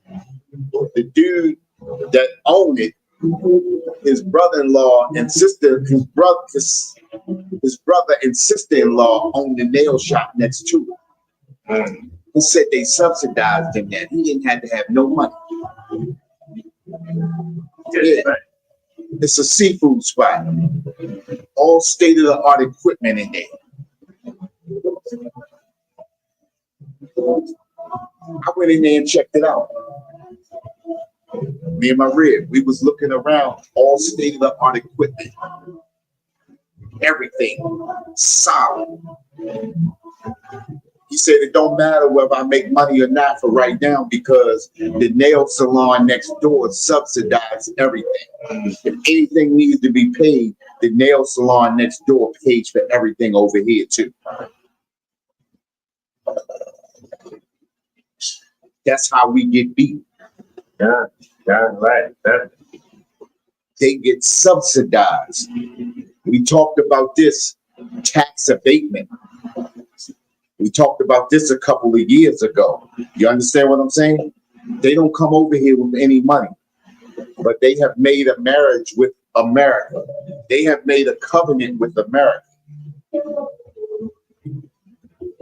The dude that owned it, his brother-in-law and sister, his brother and sister-in-law owned the nail shop next to it. He said they subsidized him that he didn't have to have no money. Yeah. Right. It's a seafood spot. All state-of-the-art equipment in there. I went in there and checked it out. Me and my rib, we was looking around, all state-of-the-art equipment. Everything solid. He said it don't matter whether I make money or not for right now because the nail salon next door subsidizes everything. If anything needs to be paid, the nail salon next door pays for everything over here too. That's how we get beat. Yeah, right. They get subsidized. We talked about this tax abatement. We talked about this a couple of years ago. You understand what I'm saying? They don't come over here with any money, but they have made a marriage with America. They have made a covenant with America.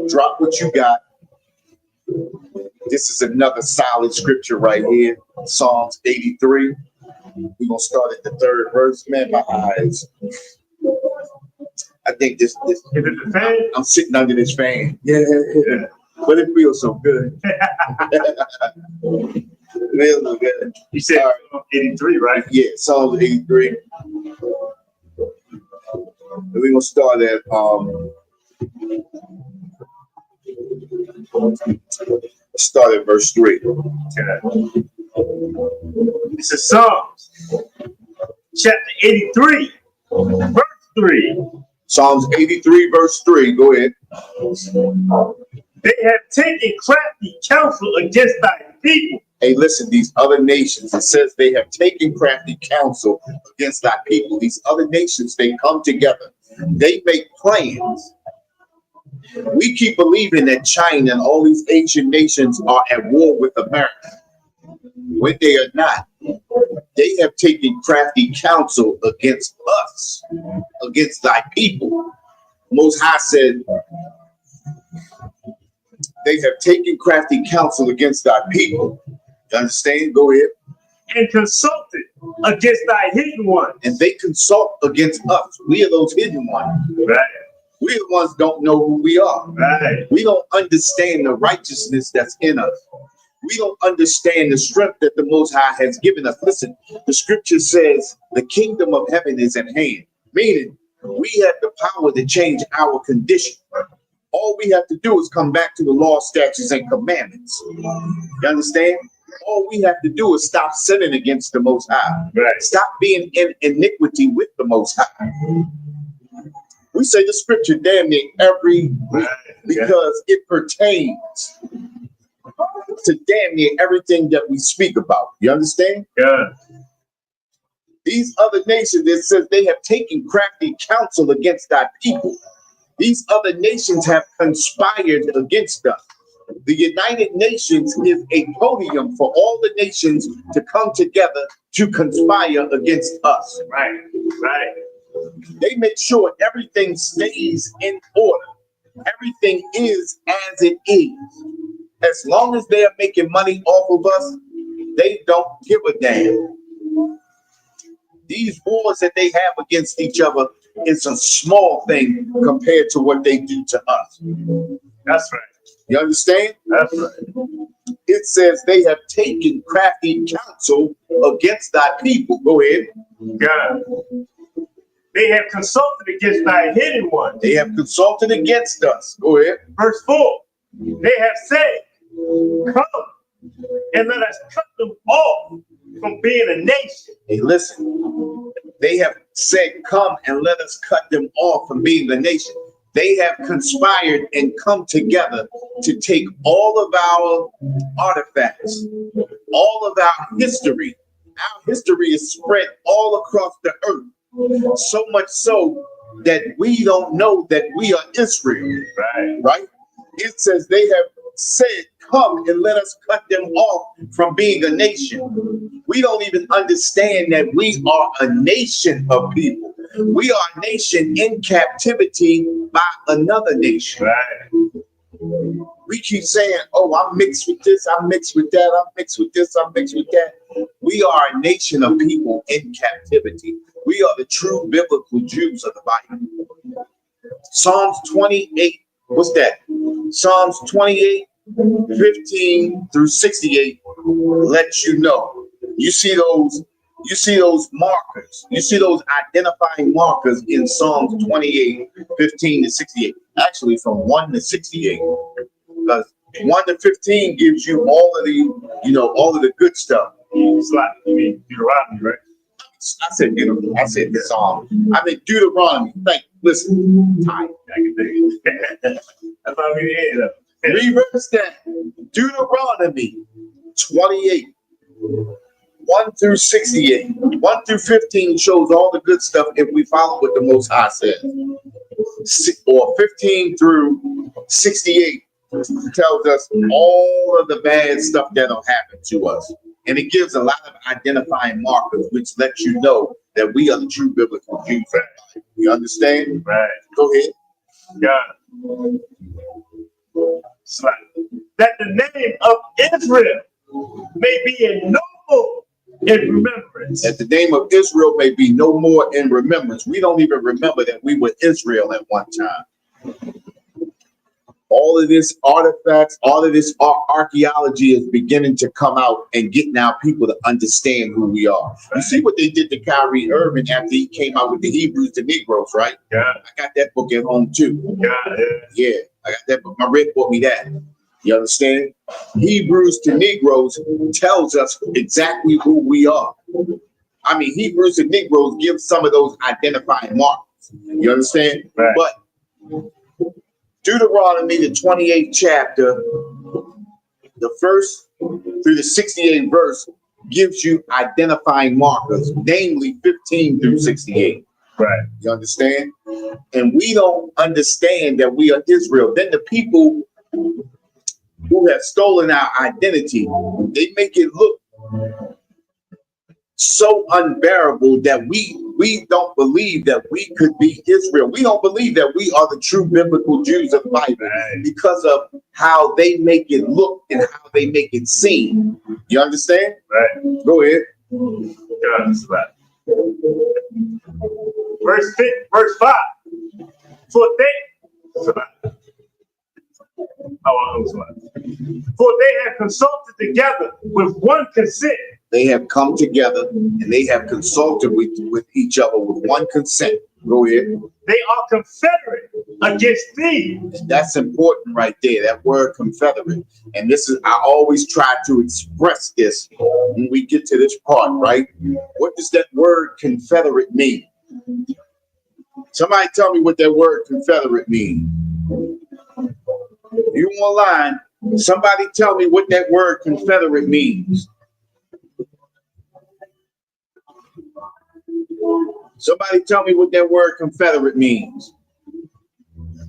Drop what you got. This is another solid scripture right here. Psalms 83. We're gonna start at the 3rd verse. Man, my eyes. I think this Is it the fan? I'm sitting under this fan. Yeah. But it feels so good. It feels so good. You said 83, right? Yeah, Psalms 83. And we're gonna start at verse 3. Okay. This is Psalms chapter 83, verse 3. Psalms 83, verse 3. Go ahead. They have taken crafty counsel against thy people. Hey, listen, these other nations, it says they have taken crafty counsel against thy people. These other nations, they come together. They make plans. We keep believing that China and all these Asian nations are at war with America, when they are not. They have taken crafty counsel against us, against thy people. Most High said, they have taken crafty counsel against thy people. You understand? Go ahead. And consulted against thy hidden ones. And they consult against us. We are those hidden ones. Right. We are the ones don't know who we are. Right. We don't understand the righteousness that's in us. We don't understand the strength that the Most High has given us. Listen, the scripture says the kingdom of heaven is at hand, meaning we have the power to change our condition. All we have to do is come back to the law, statutes, and commandments. You understand? All we have to do is stop sinning against the Most High. Right. Stop being in iniquity with the Most High. We say the scripture damn near every week because it pertains to damn near everything that we speak about. You understand? Yeah. These other nations, it says they have taken crafty counsel against thy people. These other nations have conspired against us. The United Nations is a podium for all the nations to come together to conspire against us. Right. Right. They make sure everything stays in order. Everything is as it is. As long as they are making money off of us, they don't give a damn. These wars that they have against each other is a small thing compared to what they do to us. That's right. You understand? That's right. It says they have taken crafty counsel against thy people. Go ahead. God. They have consulted against thy hidden ones. They have consulted against us. Go ahead. Verse 4. They have said, come and let us cut them off from being a nation. Hey, listen. They have said, come and let us cut them off from being the nation. They have conspired and come together to take all of our artifacts, all of our history. Our history is spread all across the earth, so much so that we don't know that we are Israel. Right? It says they have said, come and let us cut them off from being a nation. We don't even understand that we are a nation of people. We are a nation in captivity by another nation. Right. We keep saying, oh, I'm mixed with this, I'm mixed with that, I'm mixed with this, I'm mixed with that. We are a nation of people in captivity. We are the true biblical Jews of the Bible. Psalms 28, what's that? Psalms 28, 15 through 68 lets you know. You see those markers. You see those identifying markers in Psalms 28, 15 to 68. Actually, from 1 to 68. Because 1 to 15 gives you all of the good stuff. It's like, you mean Deuteronomy, right? I said Deuteronomy. I said the Psalm. I mean Deuteronomy. Listen, time. I can do it. That's how we end up. Reverse that. Deuteronomy 28. 1 through 68. 1 through 15 shows all the good stuff if we follow what the Most High says. Or 15 through 68 tells us all of the bad stuff that'll happen to us. And it gives a lot of identifying markers, which lets you know that we are the true biblical Jews. You understand? Right. Go ahead. Yeah. It's like, that the name of Israel may be ennobled in remembrance. That the name of Israel may be no more in remembrance. We don't even remember that we were Israel at one time. All of this artifacts, all of this archaeology is beginning to come out and get now people to understand who we are. You see what they did to Kyrie Irving after he came out with the Hebrews to Negroes, right? Yeah. I got that book at home too. Yeah. I got that book. My Rick bought me that. You understand? Hebrews to Negroes tells us exactly who we are. I mean, Hebrews to Negroes give some of those identifying markers. You understand? Right. But Deuteronomy, the 28th chapter, the first through the 68th verse gives you identifying markers, namely 15 through 68. Right. You understand? And we don't understand that we are Israel. Then the people who have stolen our identity, they make it look so unbearable that we don't believe that we could be Israel. We don't believe that we are the true biblical Jews of the Bible because of how they make it look and how they make it seem. You understand? Right. Go ahead. Verse 5. For they have consulted together with one consent. They have come together and they have consulted with each other with one consent. Go ahead. They are confederate against thee. That's important right there, that word confederate. And this is, I always try to express this when we get to this part, right? What does that word confederate mean? Somebody tell me what that word confederate means. You online, somebody tell me what that word confederate means. Somebody tell me what that word confederate means.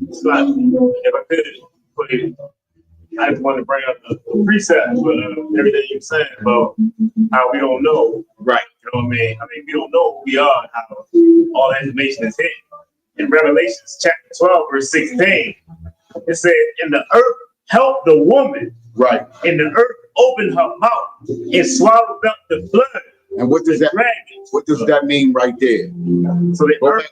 It's like, if I could put it, I just want to bring up the precepts, but everything you're saying about how we don't know. Right. You know what I mean? We don't know who we are and how all that information is hidden. In Revelations chapter 12, verse 16, it says, "And the earth helped the woman." Right. "And the earth opened her mouth and swallowed up the flood." And what does that dragons. What does that mean right there? So the earth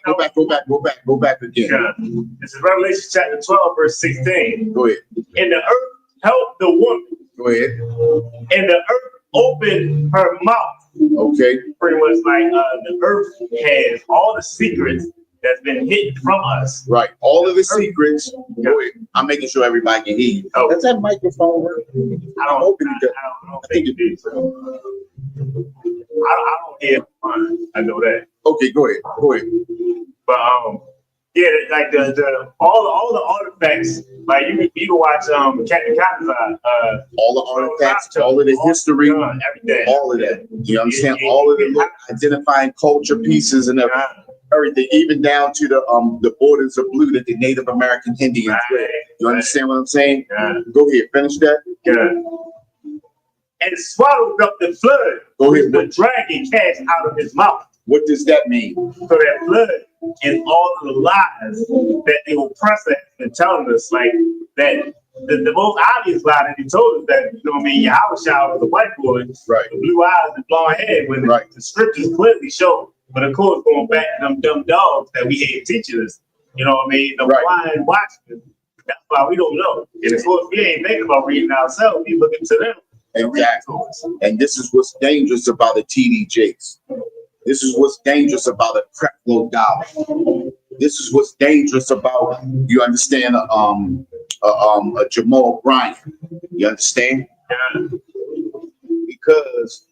go back again. Yeah. This is Revelation chapter 12, verse 16. Go ahead. "And the earth helped the woman." Go ahead. "And the earth opened her mouth." Okay. Pretty much like the earth has all the secrets that's been hidden from us. Right. All of the secrets. Go ahead. I'm making sure everybody can hear you. Oh. Does that microphone work? I don't think it is. I don't hear mine. I know that. Okay, go ahead. Go ahead. But yeah, like the all the artifacts, like you can watch Captain Cotton's all the artifacts, all of the history, everything, all of that. You understand? All of the identifying culture pieces and everything, even down to the borders of blue that the Native American Indians wear. You understand what I'm saying? Go ahead, finish that. "And swallowed up the flood, Go which ahead. the dragon cast out of his mouth." What does that mean? So that flood and all of the lies that the oppressor has been telling us, like that the most obvious lie that he told us, that, you know what I mean, Yahweh was a white boy, Right. with blue eyes and blonde hair, when the scriptures clearly show. But of course, going back to them dumb dogs that we hate teaching us, you know what I mean, the blind watchmen. That's why we don't know. And of course, we ain't thinking about reading ourselves. We looking to them. Exactly. And this is what's dangerous about the TD Jakes. This is what's dangerous about a Creflo Dollar. This is what's dangerous about, you understand, a Jamal Bryant. You understand? Because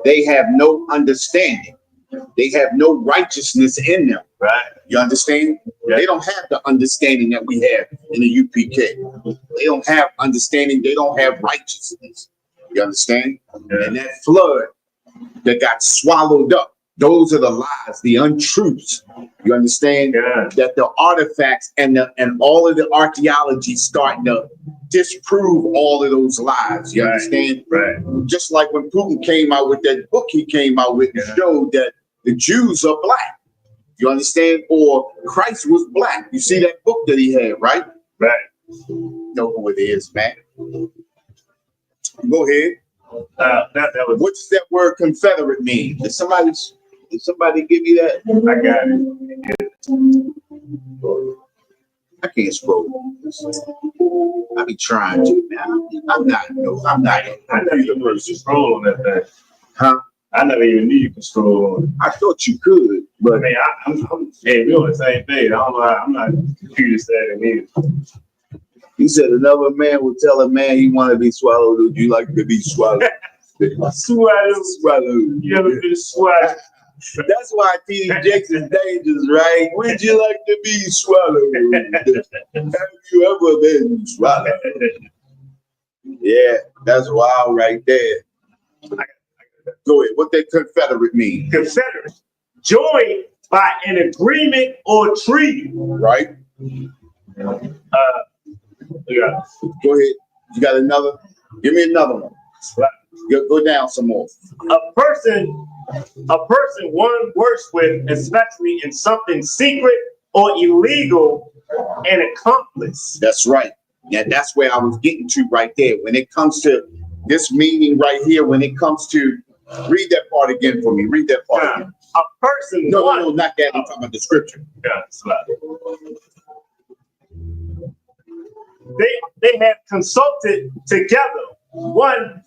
they have no understanding. They have no righteousness in them. Right. You understand? Yeah. They don't have the understanding that we have in the UPK. They don't have understanding. They don't have righteousness. You understand? Yeah. And that flood that got swallowed up, those are the lies, the untruths. You understand? Yeah. That the artifacts and all of the archaeology starting to disprove all of those lies. You understand? Right. Just like when Putin came out with that book he came out with, and showed that the Jews are black. You understand? Or Christ was black. You see that book that he had, right? Right. You know who it is, man. Go ahead. That was. What does that word Confederate mean? Did somebody give you that? I got it. I can't scroll. I be trying to now. I'm not. I never even knew you could scroll on that thing. Huh? I never even knew you could scroll on it. I thought you could, but I mean, hey, we on the same page. I don't know. I'm not computer savvy either. he said another man would tell a man he wanted to be swallowed. Would you like to be swallowed? Swallowed. You ever been swallowed? That's why T.D. Jakes is dangerous, right? Would you like to be swallowed? Have you ever been swallowed? Yeah, that's wild right there. Go ahead. What that Confederate mean? Confederate. Joined by an agreement or treaty. Right? Yeah. Go ahead. You got another? Give me another one. Go down some more. A person one works with, especially in something secret or illegal, an accomplice. That's right. Yeah, that's where I was getting to right there. When it comes to this meaning right here, when it comes to, read that part again for me. Read that part again. A person. No, not that. I'm talking about the scripture. Yeah, they have consulted together. One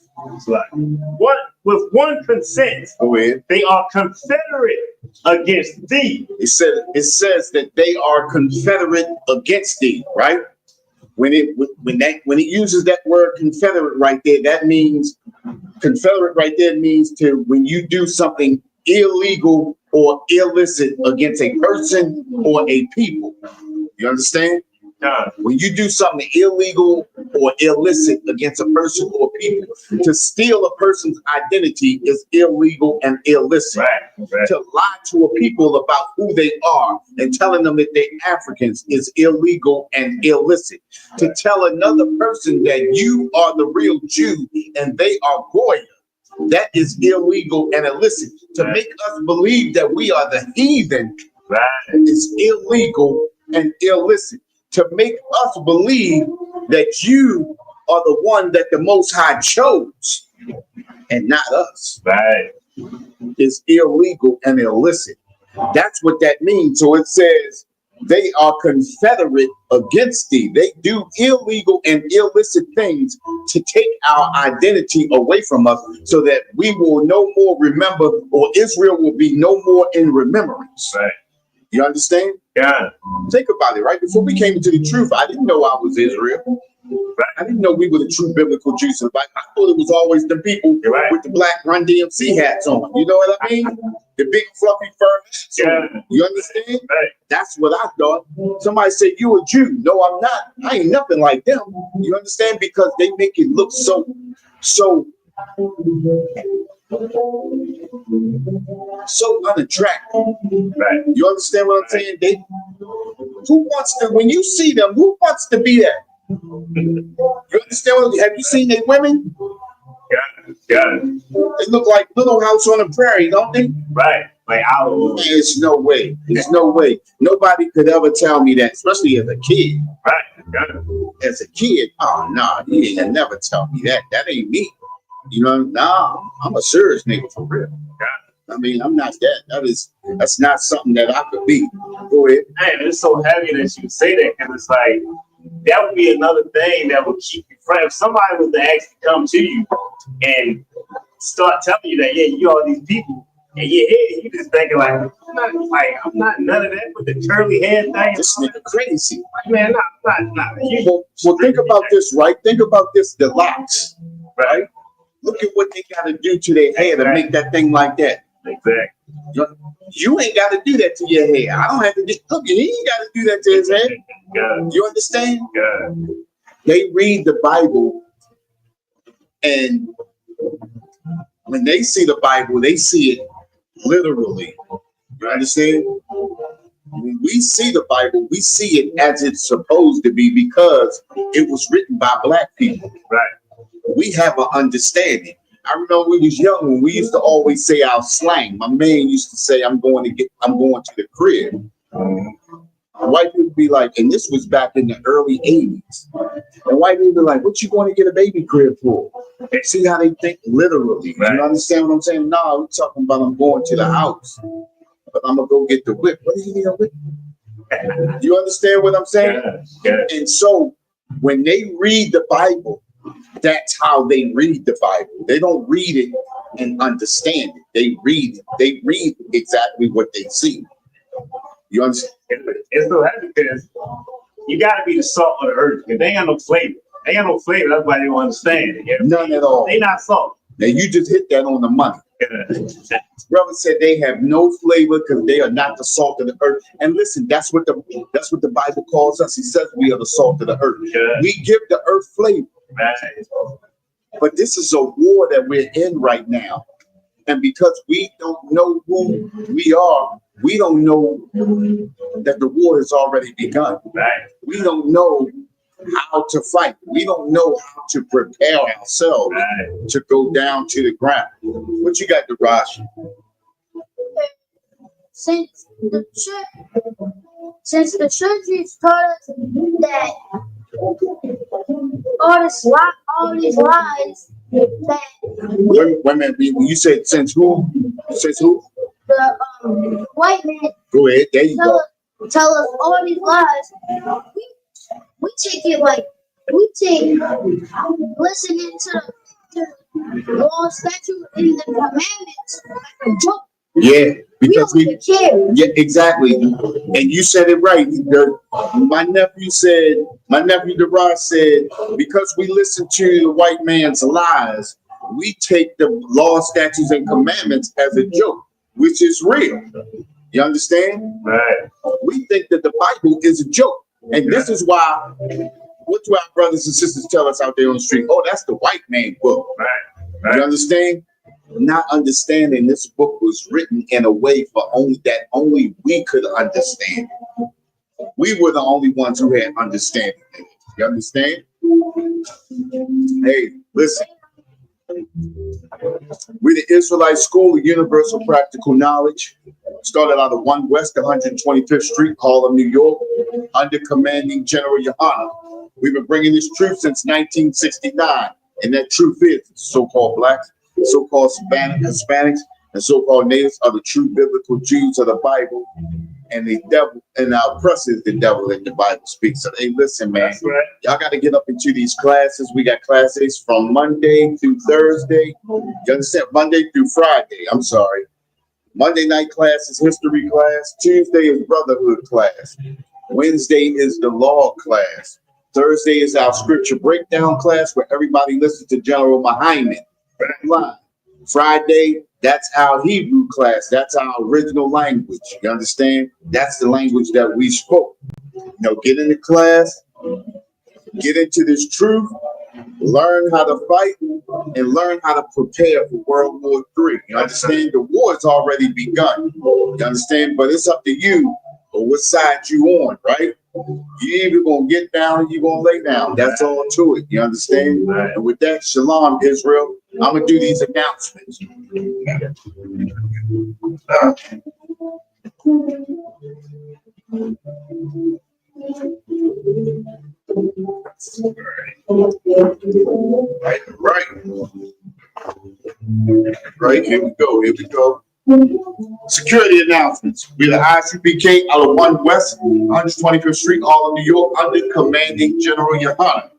with one consent. Go ahead. They are confederate against thee. It says that they are confederate against thee, right? When it uses that word confederate right there, that means confederate right there means to when you do something illegal or illicit against a person or a people. You understand? When you do something illegal or illicit against a person or people, to steal a person's identity is illegal and illicit. Right. To lie to a people about who they are and telling them that they're Africans is illegal and illicit. To tell another person that you are the real Jew and they are Goya, that is illegal and illicit. To make us believe that we are the heathen is illegal and illicit. To make us believe that you are the one that the Most High chose and not us is illegal and illicit. That's what that means. So it says they are confederate against thee. They do illegal and illicit things to take our identity away from us so that we will no more remember, or Israel will be no more in remembrance. Right. You understand? Yeah. Think about it, right? Before we came into the truth, I didn't know I was Israel. I didn't know we were the true biblical Jews. I thought it was always the people with the black Run DMC hats on. You know what I mean? The big fluffy fur hats on. You understand? Right. That's what I thought. Somebody said, you a Jew. No, I'm not. I ain't nothing like them. You understand? Because they make it look so unattractive. Right. You understand what I'm saying? Who wants to, when you see them, who wants to be that? You understand what, have you seen their women? Yeah. They look like Little House on the Prairie, don't they? Right. Like there's no way. There's no way. Nobody could ever tell me that, especially as a kid. Right. As a kid, oh no, he ain't never tell me that. That ain't me. You know, nah, I'm a serious nigga for real. I mean, I'm not that. That's not something that I could be. Go ahead. Man, it's so heavy that you say that, because it's like that would be another thing that would keep you from. If somebody was to actually come to you and start telling you that, yeah, you all these people, and you just thinking like, I'm not none of that with the curly hair thing. This nigga crazy. Man, not. Well, think about this, right? Think about this, the locks, right? Look at what they got to do to their hair to make that thing like that. Exactly. You ain't got to do that to your hair. I don't have to do. Look, he ain't got to do that to his hair. You understand? They read the Bible, and when they see the Bible, they see it literally. You understand? When we see the Bible, we see it as it's supposed to be because it was written by black people. Right. We have an understanding. I remember when we was young, when we used to always say our slang. My man used to say, I'm going to the crib. I'm white people be like, and this was back in the early 80s. And white people be like, what you going to get a baby crib for? See how they think literally. Right. You understand what I'm saying? No, we're talking about I'm going to the house, but I'm going to go get the whip. What do you need a whip? You understand what I'm saying? Yeah. And so when they read the Bible, that's how they read the Bible. They don't read it and understand it. They read it. They read exactly what they see. You understand? It's so heavy because you got to be the salt of the earth. Because they ain't got no flavor. They ain't got no flavor. That's why they don't understand it. You know? None at all. They not salt. Now you just hit that on the money. Brother said they have no flavor because they are not the salt of the earth. And listen, that's what the Bible calls us. He says we are the salt of the earth. Yeah. We give the earth flavor. Right. But this is a war that we're in right now. And because we don't know who we are, we don't know that the war has already begun. Right. We don't know how to fight. We don't know how to prepare ourselves to go down to the ground. What you got, Darash? Since the churches taught us that all these lies that Wait a minute. You said since who? Since who? the white man Go ahead. There you go. tell us all these lies. We take it like we take listening to the law, statute, and the commandments like a joke. Yeah, because we don't care. Yeah, exactly. And you said it right. My nephew Darash said, because we listen to the white man's lies, we take the law, statutes, and commandments as a joke, which is real. You understand? Right. We think that the Bible is a joke. And this is why, what do our brothers and sisters tell us out there on the street? Oh, that's the white man book. Right. You understand? Not understanding this book was written in a way for only we could understand. We were the only ones who had understanding. You understand? Hey, listen. We're the Israelite School of Universal Practical Knowledge. Started out of 1 West 125th Street, Harlem, New York, under commanding General Yohana. We've been bringing this truth since 1969, and that truth is so-called blacks, so-called Hispanics, and so-called natives are the true biblical Jews of the Bible, and the devil and our oppressor is the devil that the Bible speaks. So, hey, listen, man, y'all got to get up into these classes. We got classes from Monday through Thursday. You understand? Monday through Friday. I'm sorry. Monday night class is history class. Tuesday is brotherhood class. Wednesday is the law class. Thursday is our scripture breakdown class where everybody listens to General Muhammad. Friday, that's our Hebrew class. That's our original language. You understand? That's the language that we spoke. You know, get into class, get into this truth, learn how to fight, and learn how to prepare for World War III. You understand? The war has already begun. You understand? But it's up to you or what side you on, right? You either gonna get down or you gonna lay down. That's all to it. You understand? And with that, shalom, Israel. I'm gonna do these announcements. Right, here we go. Security announcements. We're the ICPK out of 1 West 125th Street, Harlem, New York, under commanding General Yohana.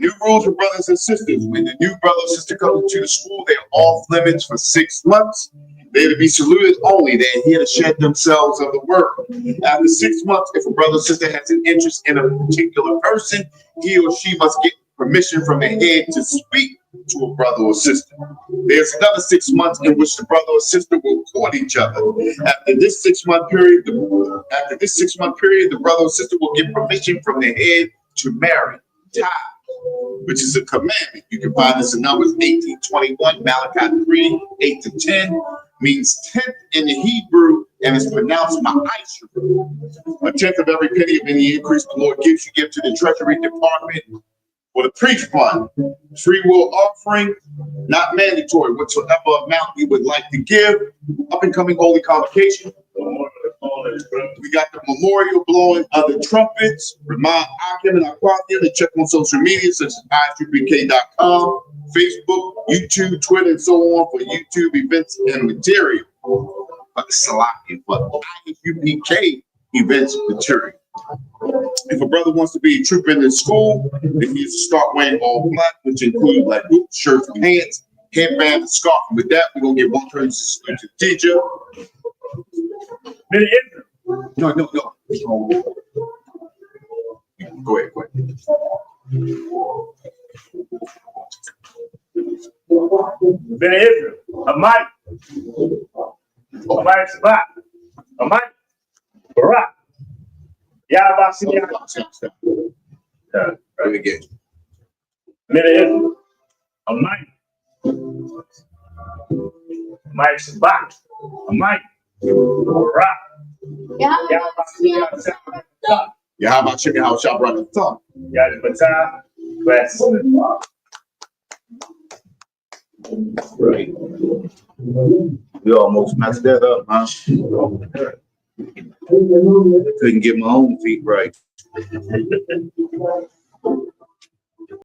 New rules for brothers and sisters. When the new brother or sister comes to the school, they're off limits for 6 months. They're to be saluted only. They're here to shed themselves of the word. After 6 months, if a brother or sister has an interest in a particular person, he or she must get permission from the head to speak to a brother or sister. There's another 6 months in which the brother or sister will court each other. After this 6 month period, the brother or sister will get permission from the head to marry, tie, which is a commandment. You can find this in Numbers 18:21, Malachi 3:8-10, means 10th in the Hebrew, and it's pronounced ma'asher. A tenth of every penny of any increase the Lord gives you, give to the Treasury Department for the preach fund. Free will offering, not mandatory. Whatsoever amount you would like to give. Up and coming holy convocation. We got the memorial blowing of the trumpets. Remind Akim and Aquathian to check on social media such as i3pk.com, Facebook, YouTube, Twitter, and so on for YouTube events and material. But Salaki, but IUPK events material. If a brother wants to be a trooper in the school, he needs to start wearing all black, which include like boots, shirts, pants, headband, and scarf. And with that, we're gonna get one person to the teacher. No. Go ahead. Ben Israel, a Mike, Sabak, a Mike, Barak. Let me get you. Ben Israel, a Mike, Sabak, a Mike, Barak. Yeah, how about checking out Shop Brother Thumb? Yadibata, class. Right. We almost messed that up, huh? Couldn't get my own feet right.